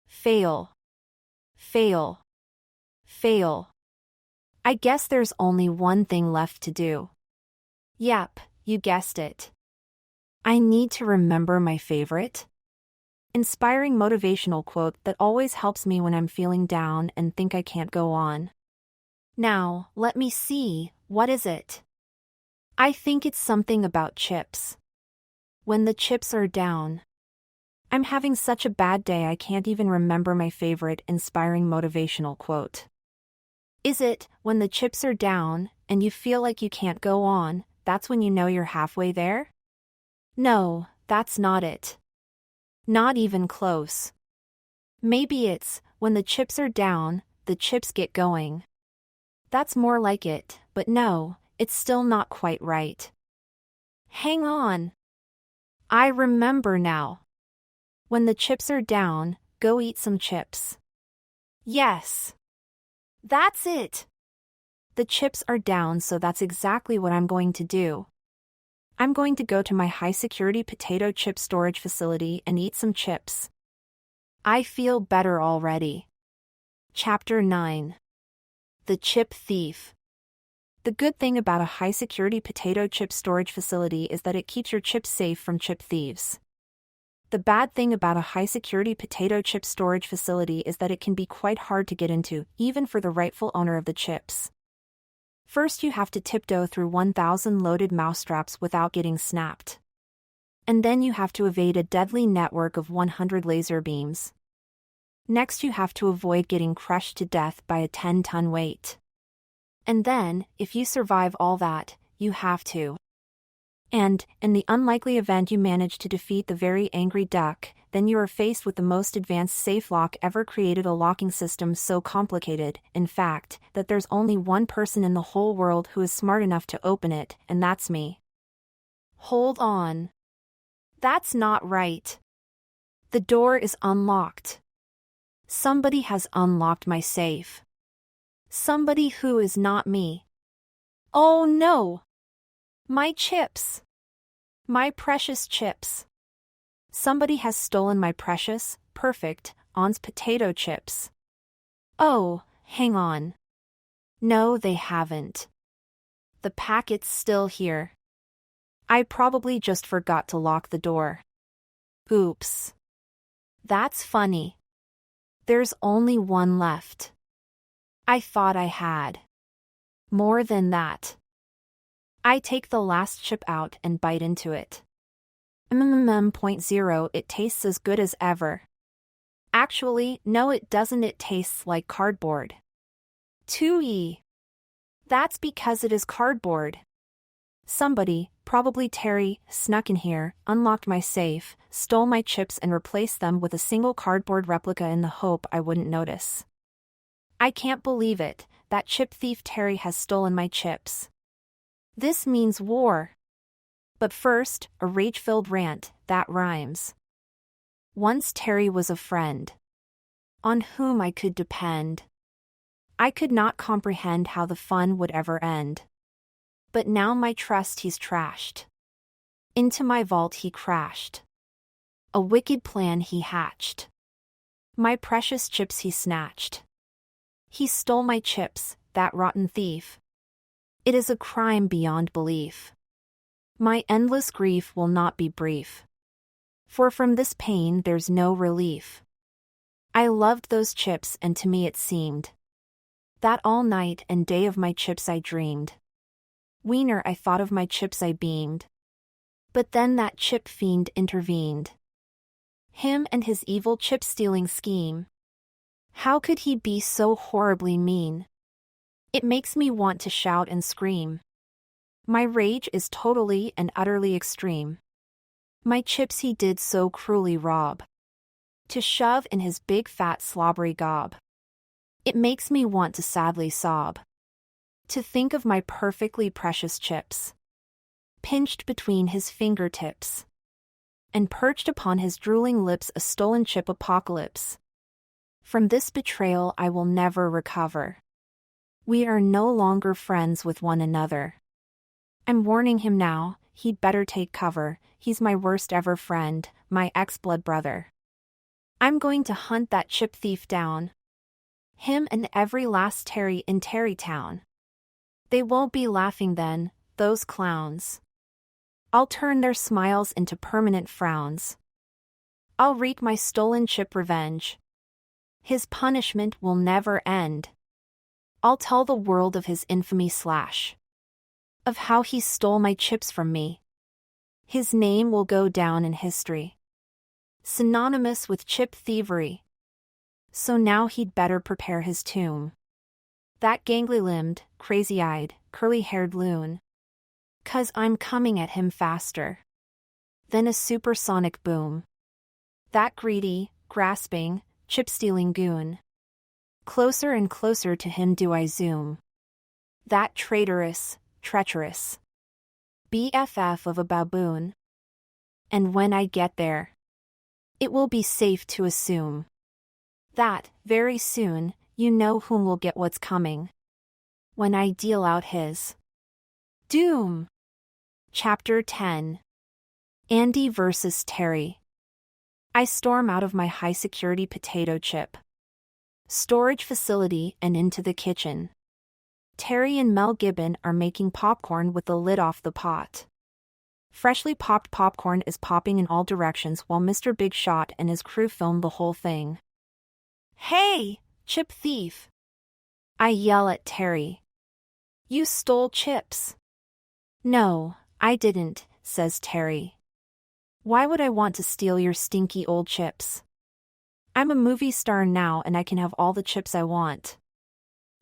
Fail. Fail. Fail. I guess there's only one thing left to do. Yep, you guessed it. I need to remember my favorite, inspiring motivational quote that always helps me when I'm feeling down and think I can't go on. Now, let me see, what is it? I think it's something about chips. When the chips are down. I'm having such a bad day I can't even remember my favorite inspiring motivational quote. Is it, when the chips are down, and you feel like you can't go on, that's when you know you're halfway there? No, that's not it. Not even close. Maybe it's, when the chips are down, the chips get going. That's more like it, but no, it's still not quite right. Hang on. I remember now. When the chips are down, go eat some chips. Yes. That's it. The chips are down, so that's exactly what I'm going to do. I'm going to go to my high-security potato chip storage facility and eat some chips. I feel better already. Chapter 9. The Chip Thief. The good thing about a high-security potato chip storage facility is that it keeps your chips safe from chip thieves. The bad thing about a high-security potato chip storage facility is that it can be quite hard to get into, even for the rightful owner of the chips. First, you have to tiptoe through 1,000 loaded mousetraps without getting snapped. And then you have to evade a deadly network of 100 laser beams. Next, you have to avoid getting crushed to death by a 10-ton weight. And then, if you survive all that, you have to. And, in the unlikely event you manage to defeat the very angry duck, then you are faced with the most advanced safe lock ever created, a locking system so complicated, in fact, that there's only one person in the whole world who is smart enough to open it, and that's me. Hold on. That's not right. The door is unlocked. Somebody has unlocked my safe. Somebody who is not me. Oh no! My chips! My precious chips! Somebody has stolen my precious, perfect, On's potato chips. Oh, hang on. No, they haven't. The packet's still here. I probably just forgot to lock the door. Oops. That's funny. There's only one left. I thought I had more than that. I take the last chip out and bite into it. .0, it tastes as good as ever. Actually, no it doesn't, it tastes like cardboard. 2E. That's because it is cardboard. Somebody, probably Terry, snuck in here, unlocked my safe, stole my chips and replaced them with a single cardboard replica in the hope I wouldn't notice. I can't believe it, that chip thief Terry has stolen my chips. This means war. But first, a rage-filled rant, that rhymes. Once Terry was a friend on whom I could depend. I could not comprehend how the fun would ever end. But now my trust he's trashed. Into my vault he crashed. A wicked plan he hatched. My precious chips he snatched. He stole my chips, that rotten thief. It is a crime beyond belief. My endless grief will not be brief. For from this pain there's no relief. I loved those chips and to me it seemed that all night and day of my chips I dreamed. Wiener I thought of my chips I beamed. But then that chip fiend intervened. Him and his evil chip-stealing scheme. How could he be so horribly mean? It makes me want to shout and scream. My rage is totally and utterly extreme. My chips he did so cruelly rob. To shove in his big fat slobbery gob. It makes me want to sadly sob. To think of my perfectly precious chips. Pinched between his fingertips. And perched upon his drooling lips a stolen chip apocalypse. From this betrayal I will never recover. We are no longer friends with one another. I'm warning him now, he'd better take cover, he's my worst ever friend, my ex-blood brother. I'm going to hunt that chip thief down. Him and every last Terry in Terrytown. They won't be laughing then, those clowns. I'll turn their smiles into permanent frowns. I'll wreak my stolen chip revenge. His punishment will never end. I'll tell the world of his infamy slash. Of how he stole my chips from me. His name will go down in history. Synonymous with chip thievery. So now he'd better prepare his tomb. That gangly-limbed, crazy-eyed, curly-haired loon. 'Cause I'm coming at him faster than a supersonic boom. That greedy, grasping, chip-stealing goon. Closer and closer to him do I zoom. That traitorous, treacherous BFF of a baboon. And when I get there, It will be safe to assume that, very soon, you know whom will get what's coming. When I deal out his doom. Chapter 10. Andy versus Terry. I storm out of my high-security potato chip storage facility and into the kitchen. Terry and Mel Gibbon are making popcorn with the lid off the pot. Freshly popped popcorn is popping in all directions while Mr. Big Shot and his crew film the whole thing. Hey, chip thief! I yell at Terry. You stole chips. No, I didn't, says Terry. Why would I want to steal your stinky old chips? I'm a movie star now and I can have all the chips I want.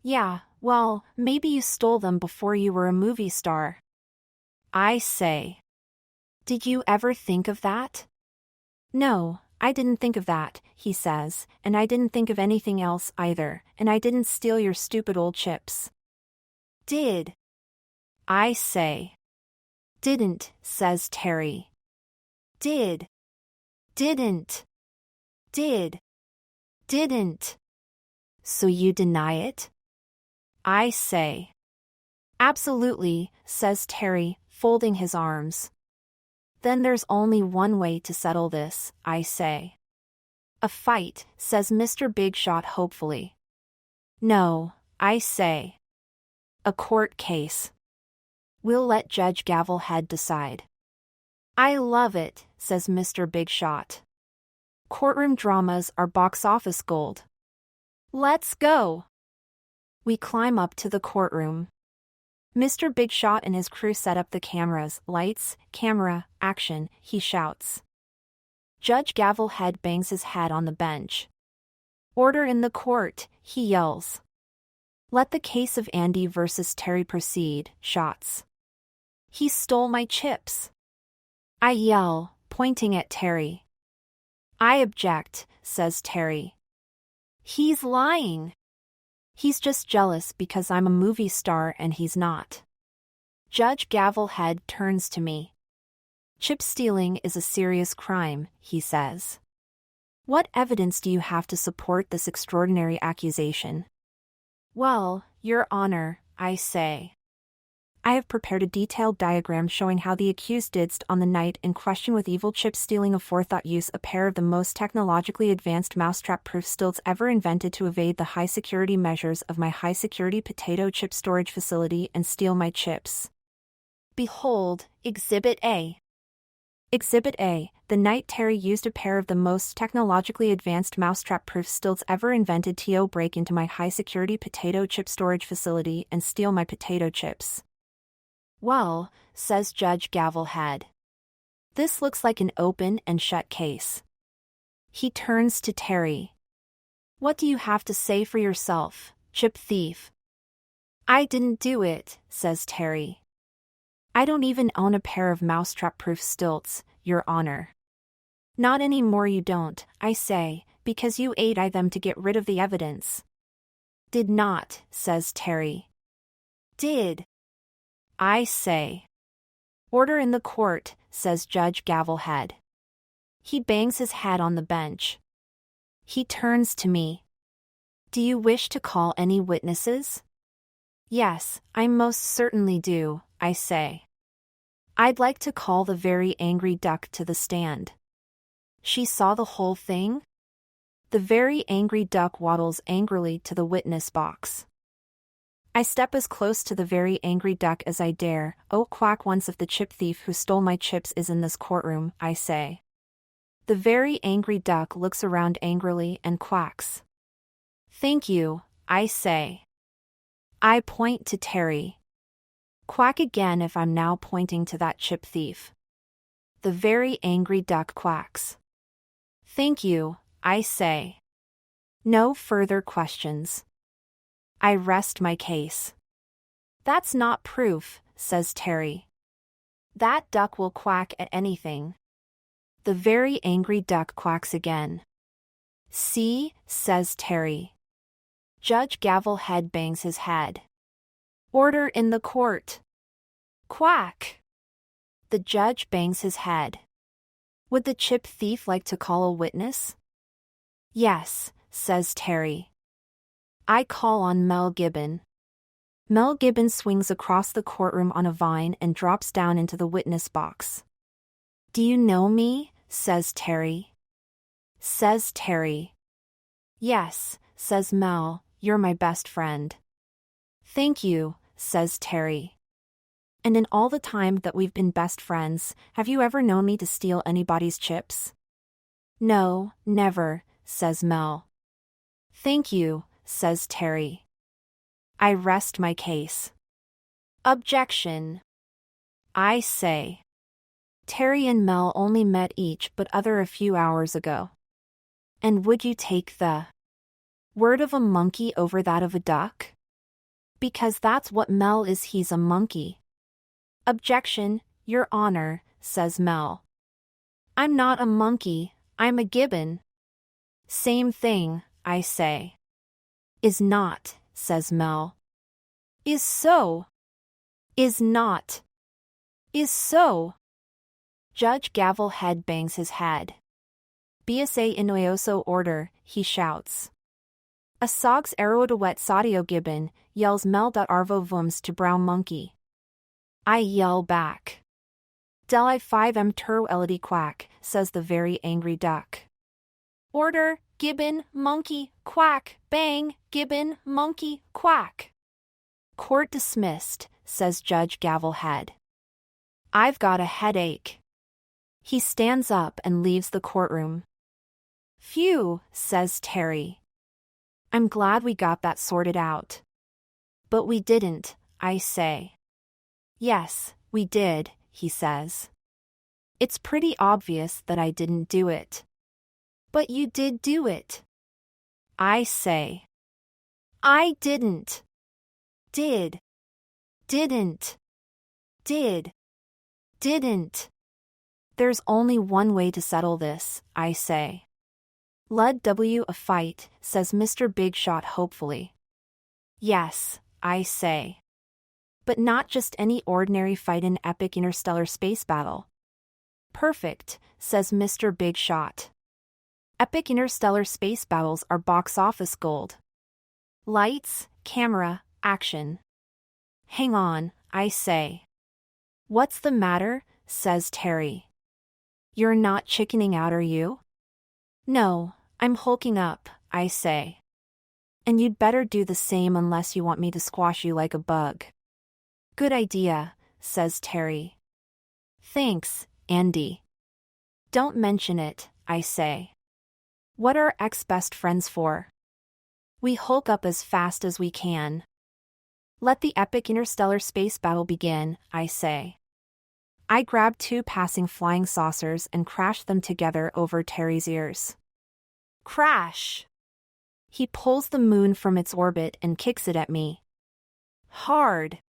Yeah, well, maybe you stole them before you were a movie star. I say. Did you ever think of that? No, I didn't think of that, he says, and I didn't think of anything else either, and I didn't steal your stupid old chips. Did. I say. Didn't, says Terry. Did. Didn't. Did. Didn't. So you deny it? I say. Absolutely, says Terry, folding his arms. Then there's only one way to settle this, I say. A fight, says Mr. Big Shot hopefully. No, I say. A court case. We'll let Judge Gavelhead decide. I love it, says Mr. Big Shot. Courtroom dramas are box office gold. Let's go! We climb up to the courtroom. Mr. Big Shot and his crew set up the cameras. Lights, camera, action, he shouts. Judge Gavelhead bangs his head on the bench. Order in the court, he yells. Let the case of Andy versus Terry proceed, shots. He stole my chips. I yell, pointing at Terry. I object, says Terry. He's lying. He's just jealous because I'm a movie star and he's not. Judge Gavelhead turns to me. Chip stealing is a serious crime, he says. What evidence do you have to support this extraordinary accusation? Well, Your Honor, I say. I have prepared a detailed diagram showing how the accused did on the night in question with evil chip stealing aforethought use a pair of the most technologically advanced mousetrap-proof stilts ever invented to evade the high-security measures of my high-security potato chip storage facility and steal my chips. Behold, Exhibit A. Exhibit A, the night Terry used a pair of the most technologically advanced mousetrap-proof stilts ever invented to break into my high-security potato chip storage facility and steal my potato chips. Well, says Judge Gavelhead. This looks like an open and shut case. He turns to Terry. What do you have to say for yourself, chip thief? I didn't do it, says Terry. I don't even own a pair of mousetrap-proof stilts, Your Honor. Not anymore you don't, I say, because you ate them to get rid of the evidence. Did not, says Terry. Did. I say. Order in the court, says Judge Gavelhead. He bangs his head on the bench. He turns to me. Do you wish to call any witnesses? Yes, I most certainly do, I say. I'd like to call the very angry duck to the stand. She saw the whole thing? The very angry duck waddles angrily to the witness box. I step as close to the very angry duck as I dare. Oh, quack, once if the chip thief who stole my chips is in this courtroom, I say. The very angry duck looks around angrily and quacks. Thank you, I say. I point to Terry. Quack again if I'm now pointing to that chip thief. The very angry duck quacks. Thank you, I say. No further questions. I rest my case. That's not proof, says Terry. That duck will quack at anything. The very angry duck quacks again. See, says Terry. Judge Gavelhead bangs his head. Order in the court. Quack. The judge bangs his head. Would the chip thief like to call a witness? Yes, says Terry. I call on Mel Gibbon. Mel Gibbon swings across the courtroom on a vine and drops down into the witness box. Do you know me? Says Terry. Says Terry. Yes, says Mel, you're my best friend. Thank you, says Terry. And in all the time that we've been best friends, have you ever known me to steal anybody's chips? No, never, says Mel. Thank you, says Terry. I rest my case. Objection. I say. Terry and Mel only met each other a few hours ago. And would you take the word of a monkey over that of a duck? Because that's what Mel is, he's a monkey. Objection, Your Honor, says Mel. I'm not a monkey, I'm a gibbon. Same thing, I say. Is not, says Mel. Is so. Is not. Is so. Judge Gavel head bangs his head. BSA inoioso order, he shouts. Asogs aerodawet sadio gibbon, yells Mel. Arvo vums to brown monkey. I yell back. Del I 5M tur elity quack, says the very angry duck. Order, gibbon, monkey, quack, bang, gibbon, monkey, quack. Court dismissed, says Judge Gavelhead. I've got a headache. He stands up and leaves the courtroom. Phew, says Terry. I'm glad we got that sorted out. But we didn't, I say. Yes, we did, he says. It's pretty obvious that I didn't do it. But you did do it. I say. I didn't. Did. Didn't. Did. Didn't. There's only one way to settle this, I say. Lud W a fight, says Mr. Big Shot hopefully. Yes, I say. But not just any ordinary fight, an epic interstellar space battle. Perfect, says Mr. Big Shot. Epic interstellar space battles are box office gold. Lights, camera, action. Hang on, I say. What's the matter? Says Terry. You're not chickening out, are you? No, I'm hulking up, I say. And you'd better do the same unless you want me to squash you like a bug. Good idea, says Terry. Thanks, Andy. Don't mention it, I say. What are ex-best friends for? We hulk up as fast as we can. Let the epic interstellar space battle begin, I say. I grab 2 passing flying saucers and crash them together over Terry's ears. Crash! He pulls the moon from its orbit and kicks it at me. Hard!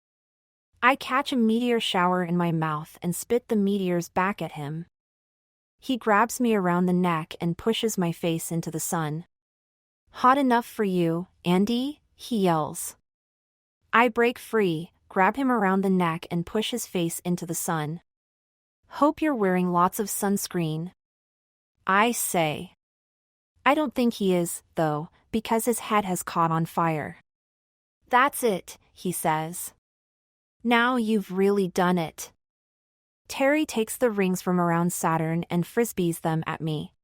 I catch a meteor shower in my mouth and spit the meteors back at him. He grabs me around the neck and pushes my face into the sun. Hot enough for you, Andy? He yells. I break free, grab him around the neck and push his face into the sun. Hope you're wearing lots of sunscreen. I say. I don't think he is, though, because his head has caught on fire. That's it, he says. Now you've really done it. Terry takes the rings from around Saturn and frisbees them at me.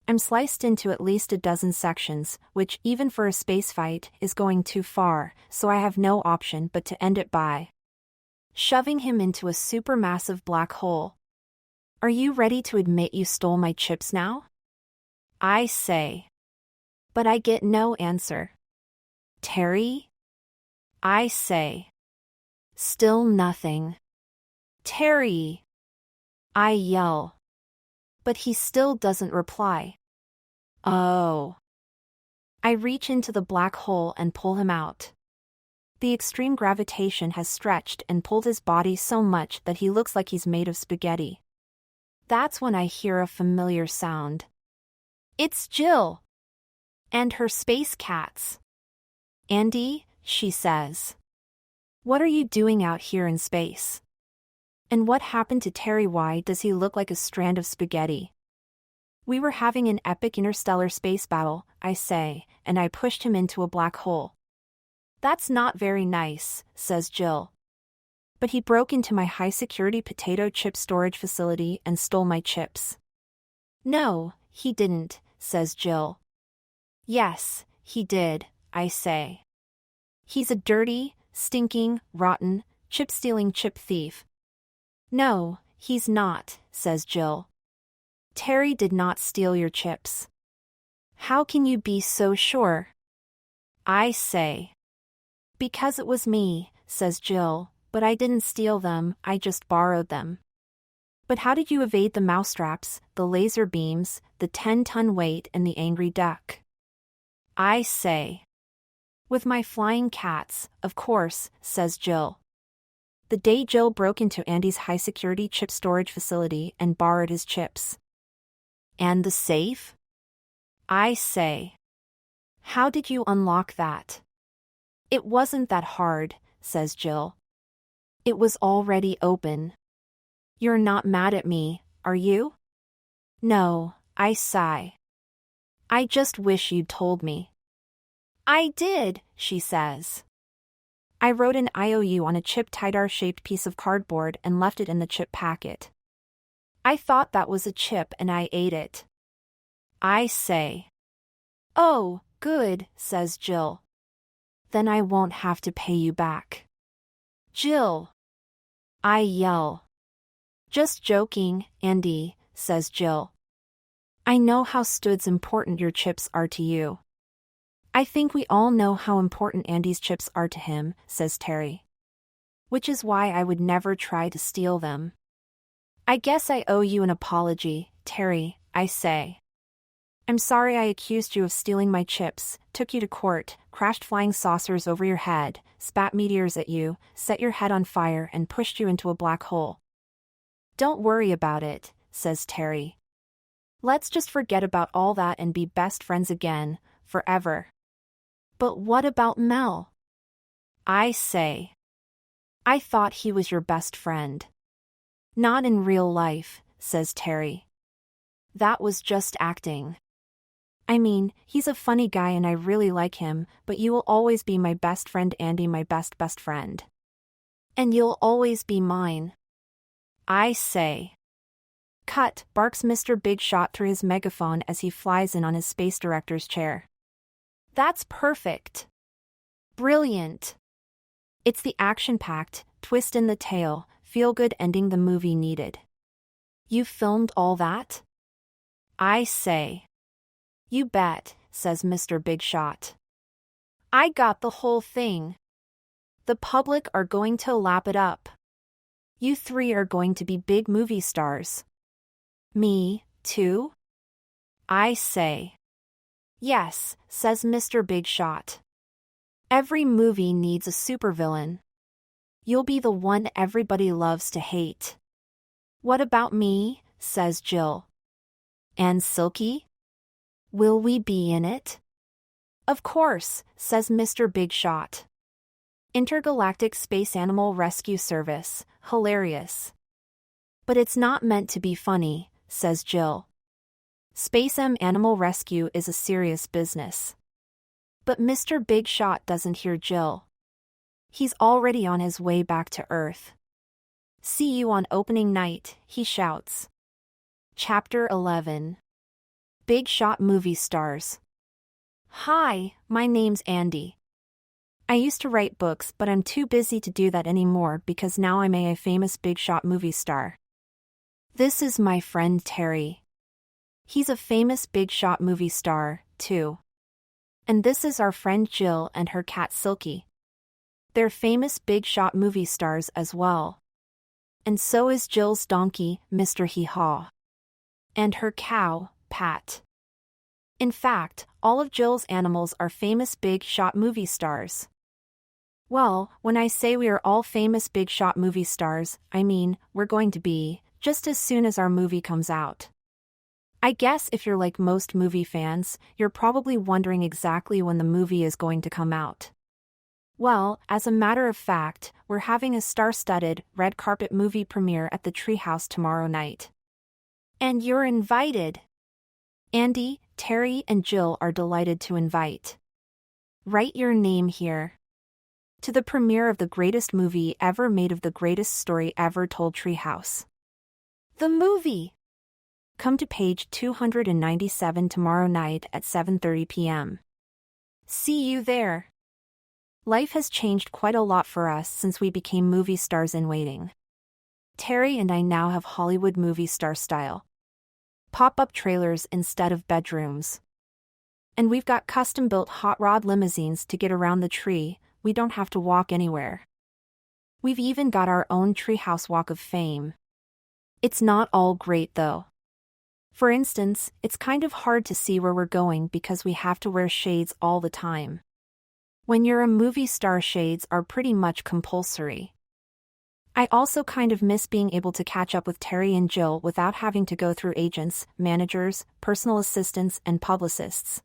I'm sliced into at least a dozen sections, which, even for a space fight, is going too far, so I have no option but to end it by shoving him into a supermassive black hole. Are you ready to admit you stole my chips now? I say. But I get no answer. Terry? I say. Still nothing. Terry! I yell. But he still doesn't reply. Oh. I reach into the black hole and pull him out. The extreme gravitation has stretched and pulled his body so much that he looks like he's made of spaghetti. That's when I hear a familiar sound. It's Jill! And her space cats. Andy, she says. What are you doing out here in space? And what happened to Terry? Why does he look like a strand of spaghetti? We were having an epic interstellar space battle, I say, and I pushed him into a black hole. That's not very nice, says Jill. But he broke into my high-security potato chip storage facility and stole my chips. No, he didn't, says Jill. Yes, he did, I say. He's a dirty, stinking, rotten, chip-stealing chip thief. No, he's not, says Jill. Terry did not steal your chips. How can you be so sure? I say. Because it was me, says Jill, but I didn't steal them, I just borrowed them. But how did you evade the mousetraps, the laser beams, the 10-ton weight, and the angry duck? I say. With my flying cats, of course, says Jill. The day Jill broke into Andy's high-security chip storage facility and borrowed his chips. And the safe? I say. How did you unlock that? It wasn't that hard, says Jill. It was already open. You're not mad at me, are you? No, I sigh. I just wish you'd told me. I did, she says. I wrote an IOU on a chip Tidar-shaped piece of cardboard and left it in the chip packet. I thought that was a chip and I ate it. I say. Oh, good, says Jill. Then I won't have to pay you back. Jill. I yell. Just joking, Andy, says Jill. I know how important your chips are to you. I think we all know how important Andy's chips are to him, says Terry. Which is why I would never try to steal them. I guess I owe you an apology, Terry, I say. I'm sorry I accused you of stealing my chips, took you to court, crashed flying saucers over your head, spat meteors at you, set your head on fire, and pushed you into a black hole. Don't worry about it, says Terry. Let's just forget about all that and be best friends again, forever. But what about Mel? I say. I thought he was your best friend. Not in real life, says Terry. That was just acting. I mean, he's a funny guy and I really like him, but you will always be my best friend, Andy, my best friend. And you'll always be mine. I say. Cut, barks Mr. Big Shot through his megaphone as he flies in on his space director's chair. That's perfect. Brilliant. It's the action-packed, twist in the tail, feel-good ending the movie needed. You filmed all that? I say. You bet, says Mr. Big Shot. I got the whole thing. The public are going to lap it up. You three are going to be big movie stars. Me, too? I say. Yes, says Mr. Big Shot. Every movie needs a supervillain. You'll be the one everybody loves to hate. What about me, says Jill. And Silky? Will we be in it? Of course, says Mr. Big Shot. Intergalactic Space Animal Rescue Service, hilarious. But it's not meant to be funny, says Jill. Space Animal Rescue is a serious business. But Mr. Big Shot doesn't hear Jill. He's already on his way back to Earth. See you on opening night, he shouts. Chapter 11. Big Shot Movie Stars. Hi, my name's Andy. I used to write books, but I'm too busy to do that anymore because now I'm a famous big shot movie star. This is my friend Terry. He's a famous big shot movie star, too. And this is our friend Jill and her cat Silky. They're famous big shot movie stars as well. And so is Jill's donkey, Mr. Hee-Haw. And her cow, Pat. In fact, all of Jill's animals are famous big shot movie stars. Well, when I say we are all famous big shot movie stars, I mean, we're going to be, just as soon as our movie comes out. I guess if you're like most movie fans, you're probably wondering exactly when the movie is going to come out. Well, as a matter of fact, we're having a star-studded, red carpet movie premiere at the Treehouse tomorrow night. And you're invited. Andy, Terry, and Jill are delighted to invite. Write your name here. To the premiere of the greatest movie ever made of the greatest story ever told, Treehouse. The movie! Come to page 297 tomorrow night at 7:30 p.m. See you there. Life has changed quite a lot for us since we became movie stars in waiting. Terry and I now have Hollywood movie star style. Pop-up trailers instead of bedrooms. And we've got custom-built hot rod limousines to get around the tree. We don't have to walk anywhere. We've even got our own Treehouse Walk of Fame. It's not all great though. For instance, it's kind of hard to see where we're going because we have to wear shades all the time. When you're a movie star, shades are pretty much compulsory. I also kind of miss being able to catch up with Terry and Jill without having to go through agents, managers, personal assistants, and publicists.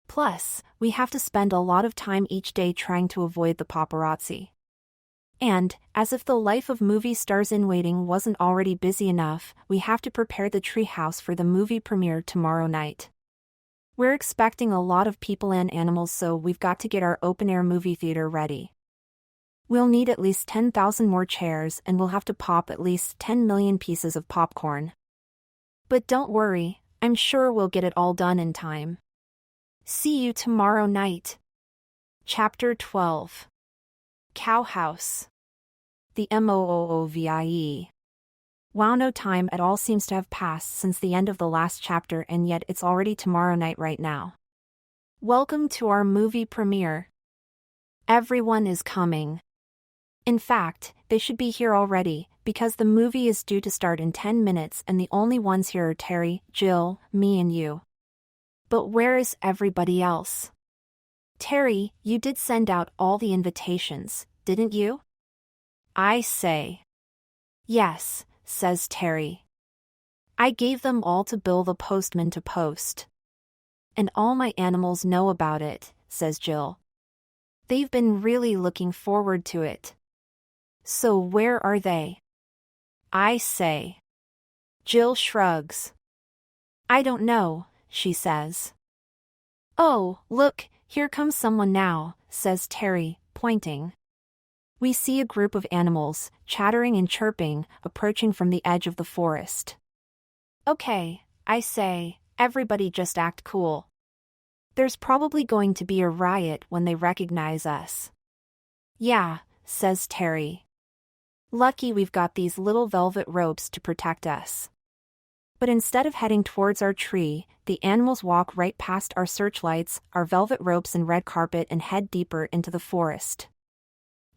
Plus, we have to spend a lot of time each day trying to avoid the paparazzi. And, as if the life of movie stars in waiting wasn't already busy enough, we have to prepare the Treehouse for the movie premiere tomorrow night. We're expecting a lot of people and animals, so we've got to get our open-air movie theater ready. We'll need at least 10,000 more chairs, and we'll have to pop at least 10 million pieces of popcorn. But don't worry, I'm sure we'll get it all done in time. See you tomorrow night. Chapter 12. Cow House. The MOOOVIE. Wow, no time at all seems to have passed since the end of the last chapter, and yet it's already tomorrow night right now. Welcome to our movie premiere. Everyone is coming. In fact, they should be here already, because the movie is due to start in 10 minutes and the only ones here are Terry, Jill, me and you. But where is everybody else? Terry, you did send out all the invitations, didn't you? I say. Yes, says Terry. I gave them all to Bill the postman to post. And all my animals know about it, says Jill. They've been really looking forward to it. So where are they? I say. Jill shrugs. I don't know, she says. Oh, look, here comes someone now, says Terry, pointing. We see a group of animals, chattering and chirping, approaching from the edge of the forest. Okay, I say, everybody just act cool. There's probably going to be a riot when they recognize us. Yeah, says Terry. Lucky we've got these little velvet ropes to protect us. But instead of heading towards our tree, the animals walk right past our searchlights, our velvet ropes and red carpet and head deeper into the forest.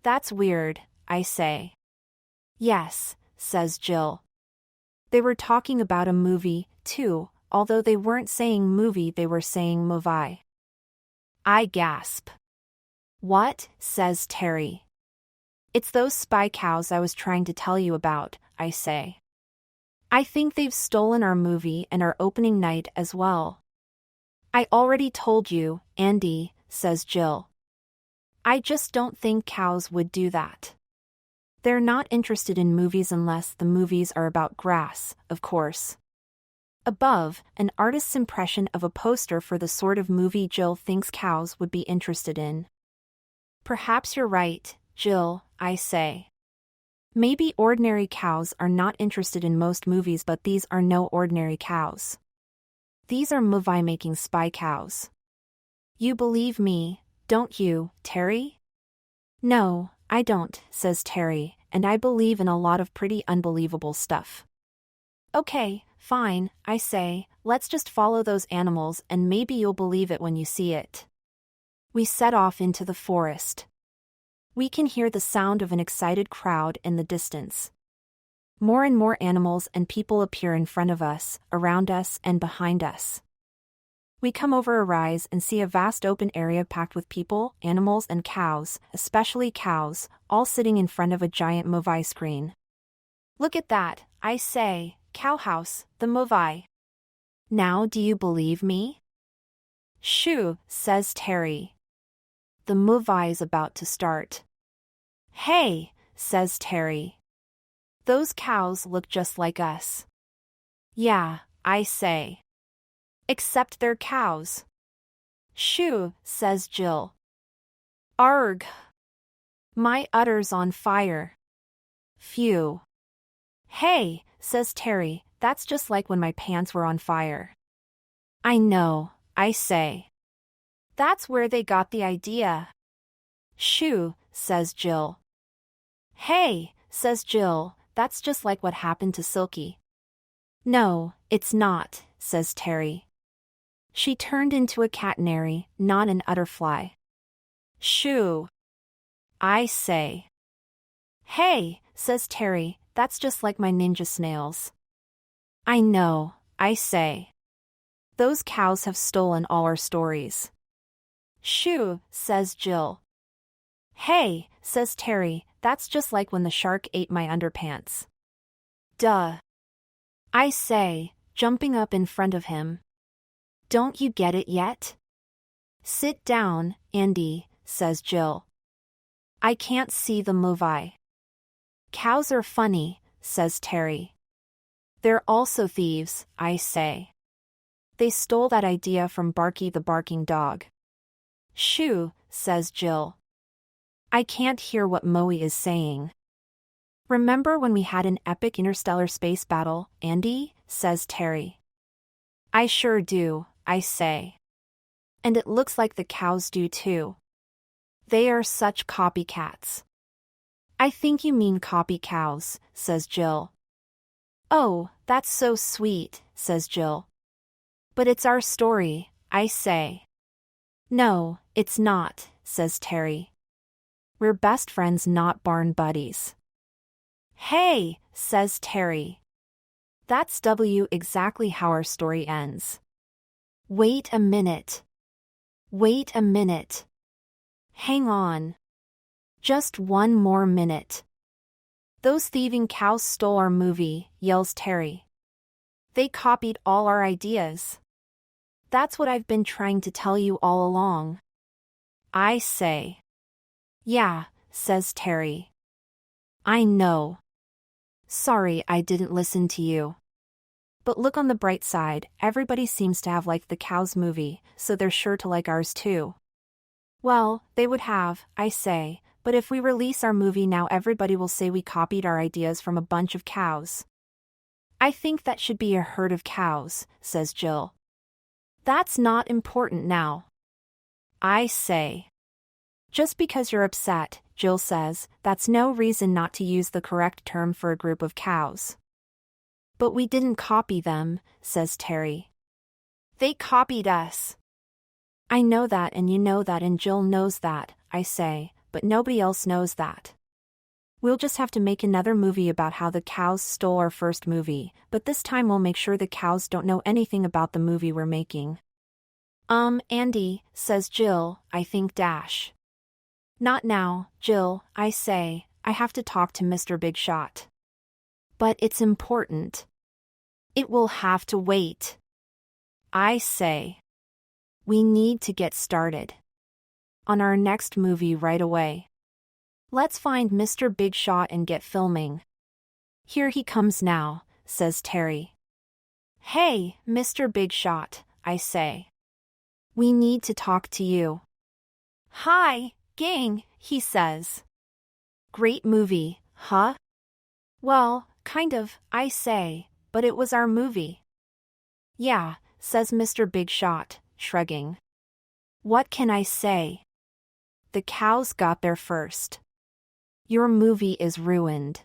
That's weird, I say. Yes, says Jill. They were talking about a movie, too, although they weren't saying movie, they were saying movie. I gasp. What? Says Terry. It's those spy cows I was trying to tell you about, I say. I think they've stolen our movie and our opening night as well. I already told you, Andy, says Jill. I just don't think cows would do that. They're not interested in movies unless the movies are about grass, of course. Above, an artist's impression of a poster for the sort of movie Jill thinks cows would be interested in. Perhaps you're right, Jill, I say. Maybe ordinary cows are not interested in most movies, but these are no ordinary cows. These are movie-making spy cows. You believe me, don't you, Terry? No, I don't, says Terry, and I believe in a lot of pretty unbelievable stuff. Okay, fine, I say, let's just follow those animals and maybe you'll believe it when you see it. We set off into the forest. We can hear the sound of an excited crowd in the distance. More and more animals and people appear in front of us, around us, and behind us. We come over a rise and see a vast open area packed with people, animals, and cows, especially cows, all sitting in front of a giant movie screen. Look at that, I say, Cow House, the movie. Now do you believe me? Shoo, says Terry. The movie is about to start. Hey, says Terry. Those cows look just like us. Yeah, I say. Except they're cows. Shoo, says Jill. Arg. My udder's on fire. Phew. Hey, says Terry, that's just like when my pants were on fire. I know, I say. That's where they got the idea. Shoo, says Jill. Hey, says Jill, that's just like what happened to Silky. No, it's not, says Terry. She turned into a catenary, not an udderfly. Shoo. I say. Hey, says Terry, that's just like my ninja snails. I know, I say. Those cows have stolen all our stories. Shoo, says Jill. Hey, says Terry, that's just like when the shark ate my underpants. Duh. I say, jumping up in front of him. Don't you get it yet? Sit down, Andy, says Jill. I can't see the movie. Cows are funny, says Terry. They're also thieves, I say. They stole that idea from Barky the barking dog. Shoo, says Jill. I can't hear what Moe is saying. Remember when we had an epic interstellar space battle, Andy? Says Terry. I sure do, I say. And it looks like the cows do too. They are such copycats. I think you mean copy cows, says Jill. Oh, that's so sweet, says Jill. But it's our story, I say. No, it's not, says Terry. We're best friends, not barn buddies. Hey, says Terry. That's exactly how our story ends. Wait a minute. Wait a minute. Hang on. Just one more minute. Those thieving cows stole our movie, yells Terry. They copied all our ideas. That's what I've been trying to tell you all along. I say. Yeah, says Terry. I know. Sorry I didn't listen to you. But look on the bright side, everybody seems to have liked the cows movie, so they're sure to like ours too. Well, they would have, I say, but if we release our movie now everybody will say we copied our ideas from a bunch of cows. I think that should be a herd of cows, says Jill. That's not important now. I say. Just because you're upset, Jill says, that's no reason not to use the correct term for a group of cows. But we didn't copy them, says Terry. They copied us. I know that and you know that and Jill knows that, I say, but nobody else knows that. We'll just have to make another movie about how the cows stole our first movie, but this time we'll make sure the cows don't know anything about the movie we're making. Andy, says Jill, I think dash. Not now, Jill, I say, I have to talk to Mr. Big Shot. But it's important. It will have to wait. I say. We need to get started on our next movie right away. Let's find Mr. Big Shot and get filming. Here he comes now, says Terry. Hey, Mr. Big Shot, I say. We need to talk to you. Hi, gang, he says. Great movie, huh? Well, kind of, I say, but it was our movie. Yeah, says Mr. Big Shot, shrugging. What can I say? The cows got there first. Your movie is ruined.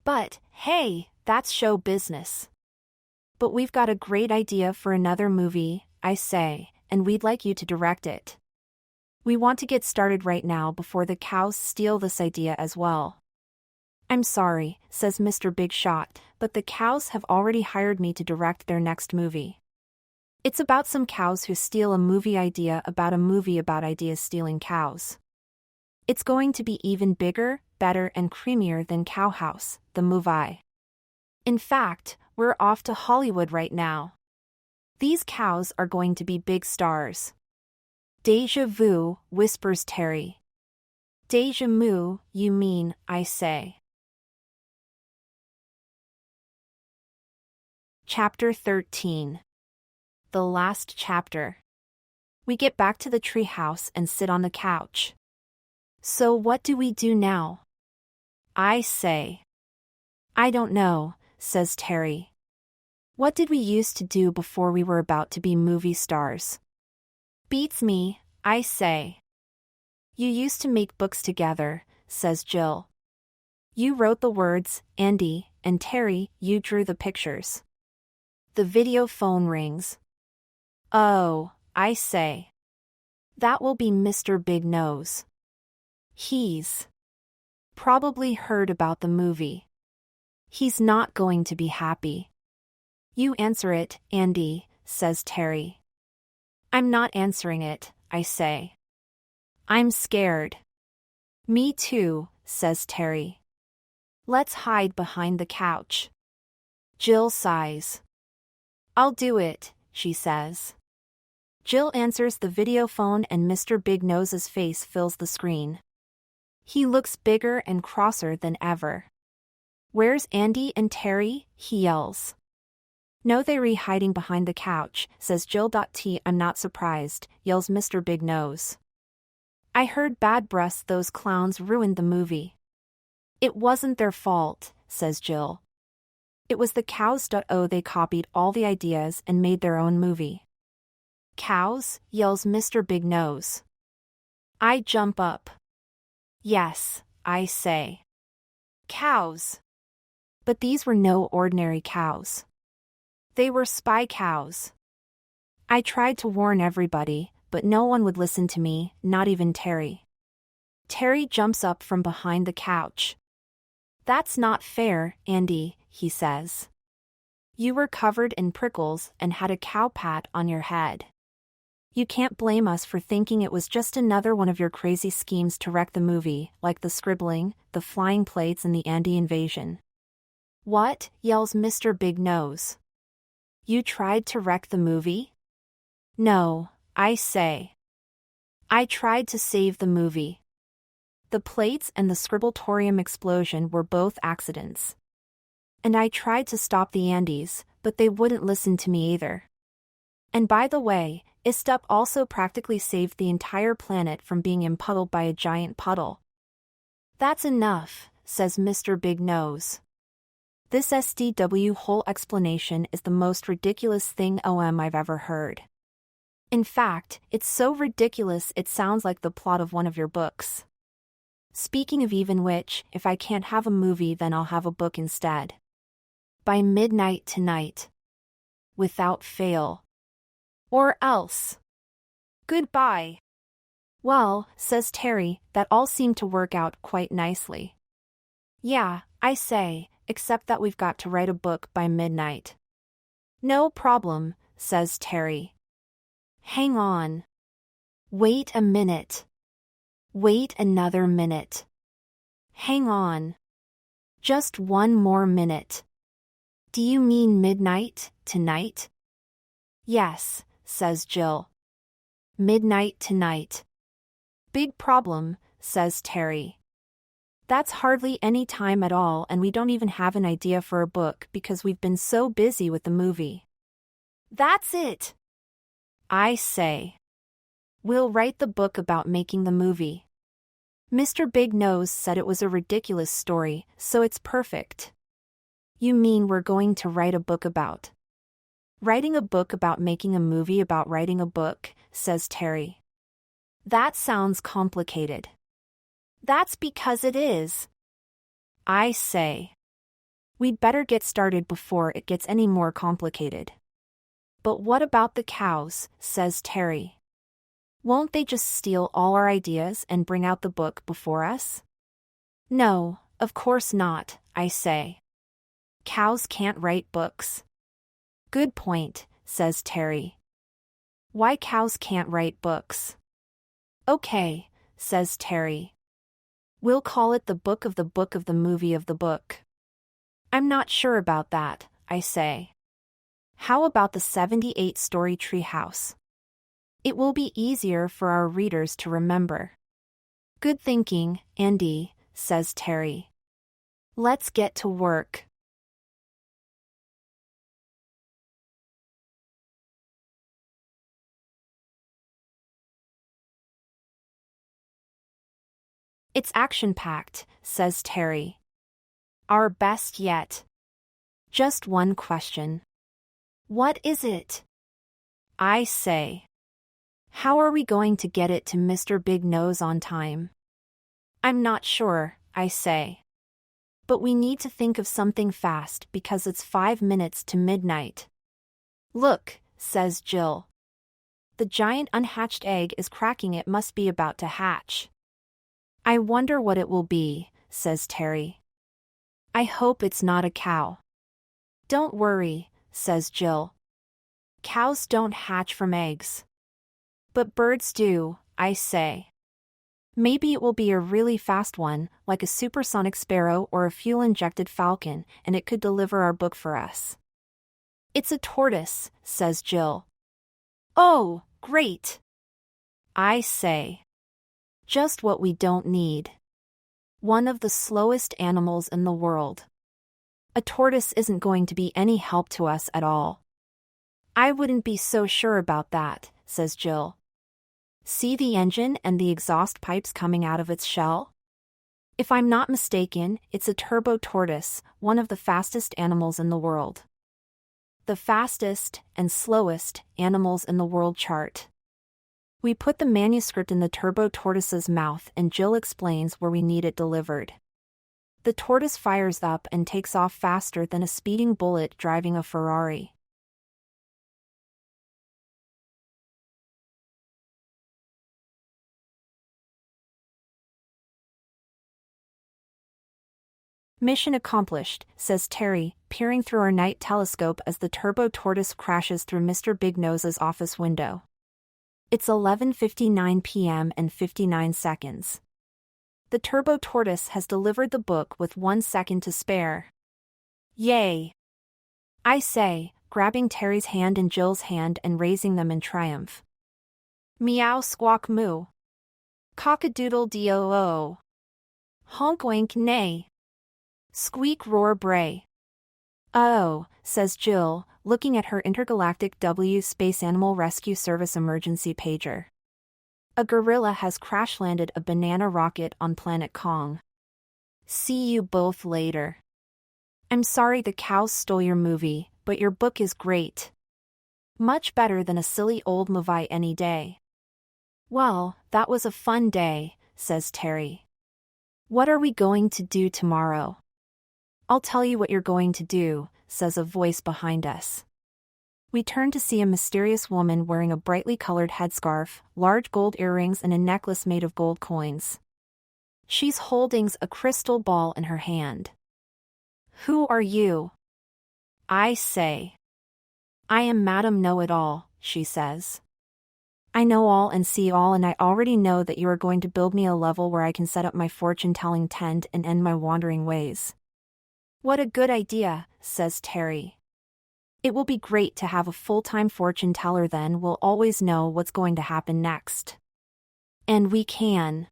But, hey, that's show business. But we've got a great idea for another movie, I say, and we'd like you to direct it. We want to get started right now before the cows steal this idea as well. I'm sorry, says Mr. Big Shot, but the cows have already hired me to direct their next movie. It's about some cows who steal a movie idea about a movie about ideas stealing cows. It's going to be even bigger, better and creamier than Cow House, the movie. In fact, we're off to Hollywood right now. These cows are going to be big stars. Deja vu, whispers Terry. Deja vu, you mean, I say. Chapter 13. The last chapter. We get back to the treehouse and sit on the couch. So what do we do now? I say. I don't know, says Terry. What did we used to do before we were about to be movie stars? Beats me, I say. You used to make books together, says Jill. You wrote the words, Andy, and Terry, you drew the pictures. The video phone rings. Oh, I say. That will be Mr. Big Nose. He's probably heard about the movie. He's not going to be happy. You answer it, Andy, says Terry. I'm not answering it, I say. I'm scared. Me too, says Terry. Let's hide behind the couch. Jill sighs. I'll do it, she says. Jill answers the video phone and Mr. Big Nose's face fills the screen. He looks bigger and crosser than ever. Where's Andy and Terry? He yells. No, they're hiding behind the couch, says Jill. I'm not surprised, yells Mr. Big Nose. I heard bad breaths, those clowns ruined the movie. It wasn't their fault, says Jill. It was the cows. They copied all the ideas and made their own movie. Cows, yells Mr. Big Nose. I jump up. Yes, I say. Cows. But these were no ordinary cows. They were spy cows. I tried to warn everybody, but no one would listen to me, not even Terry. Terry jumps up from behind the couch. That's not fair, Andy, he says. You were covered in prickles and had a cow pat on your head. You can't blame us for thinking it was just another one of your crazy schemes to wreck the movie, like the scribbling, the flying plates, and the Andy invasion. What? Yells Mr. Big Nose. You tried to wreck the movie? No, I say. I tried to save the movie. The plates and the scribbletorium explosion were both accidents. And I tried to stop the Andys, but they wouldn't listen to me either. And by the way, ISTUP also practically saved the entire planet from being impuddled by a giant puddle. That's enough, says Mr. Big Nose. This SDW whole explanation is the most ridiculous thing I've ever heard. In fact, it's so ridiculous it sounds like the plot of one of your books. Speaking of even which, if I can't have a movie, then I'll have a book instead. By midnight tonight. Without fail. Or else. Goodbye. Well, says Terry, that all seemed to work out quite nicely. Yeah, I say, except that we've got to write a book by midnight. No problem, says Terry. Hang on. Wait a minute. Wait another minute. Hang on. Just one more minute. Do you mean midnight, tonight? Yes, says Jill. Midnight tonight. Big problem, says Terry. That's hardly any time at all, and we don't even have an idea for a book because we've been so busy with the movie. That's it. I say. We'll write the book about making the movie. Mr. Big Nose said it was a ridiculous story, so it's perfect. You mean we're going to write a book about? Writing a book about making a movie about writing a book, says Terry. That sounds complicated. That's because it is. I say. We'd better get started before it gets any more complicated. But what about the cows, says Terry. Won't they just steal all our ideas and bring out the book before us? No, of course not, I say. Cows can't write books. Good point, says Terry. Why cows can't write books? Okay, says Terry. We'll call it the book of the movie of the book. I'm not sure about that, I say. How about the 78-story treehouse? It will be easier for our readers to remember. Good thinking, Andy, says Terry. Let's get to work. It's action-packed, says Terry. Our best yet. Just one question. What is it? I say. How are we going to get it to Mr. Big Nose on time? I'm not sure, I say. But we need to think of something fast because it's 5 minutes to midnight. Look, says Jill. The giant unhatched egg is cracking. It must be about to hatch. I wonder what it will be, says Terry. I hope it's not a cow. Don't worry, says Jill. Cows don't hatch from eggs. But birds do, I say. Maybe it will be a really fast one, like a supersonic sparrow or a fuel-injected falcon, and it could deliver our book for us. It's a tortoise, says Jill. Oh, great! I say. Just what we don't need. One of the slowest animals in the world. A tortoise isn't going to be any help to us at all. I wouldn't be so sure about that, says Jill. See the engine and the exhaust pipes coming out of its shell? If I'm not mistaken, it's a turbo tortoise, one of the fastest animals in the world. The fastest and slowest animals in the world chart. We put the manuscript in the turbo tortoise's mouth and Jill explains where we need it delivered. The tortoise fires up and takes off faster than a speeding bullet driving a Ferrari. Mission accomplished, says Terry, peering through our night telescope as the turbo tortoise crashes through Mr. Big Nose's office window. It's 11:59 p.m. and 59 seconds. The turbo tortoise has delivered the book with 1 second to spare. Yay! I say, grabbing Terry's hand and Jill's hand and raising them in triumph. Meow squawk moo. Cock-a-doodle doo. Honk oink neigh. Squeak roar bray. Oh, says Jill, looking at her intergalactic W Space Animal Rescue Service emergency pager. A gorilla has crash-landed a banana rocket on planet Kong. See you both later. I'm sorry the cows stole your movie, but your book is great. Much better than a silly old movie any day. Well, that was a fun day, says Terry. What are we going to do tomorrow? I'll tell you what you're going to do, says a voice behind us. We turn to see a mysterious woman wearing a brightly colored headscarf, large gold earrings and a necklace made of gold coins. She's holding a crystal ball in her hand. Who are you? I say. I am Madam Know-It-All, she says. I know all and see all, and I already know that you are going to build me a level where I can set up my fortune-telling tent and end my wandering ways. What a good idea, says Terry. It will be great to have a full-time fortune teller, then we'll always know what's going to happen next. And we can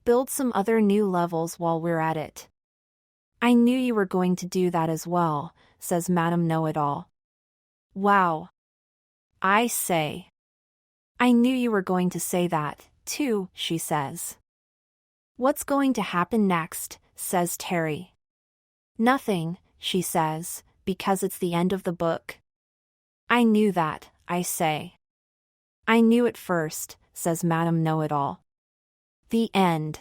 build some other new levels while we're at it. I knew you were going to do that as well, says Madam Know-It-All. Wow. I say. I knew you were going to say that, too, she says. What's going to happen next, says Terry. Nothing, she says, because it's the end of the book. I knew that, I say. I knew it first, says Madam Know-It-All. The end.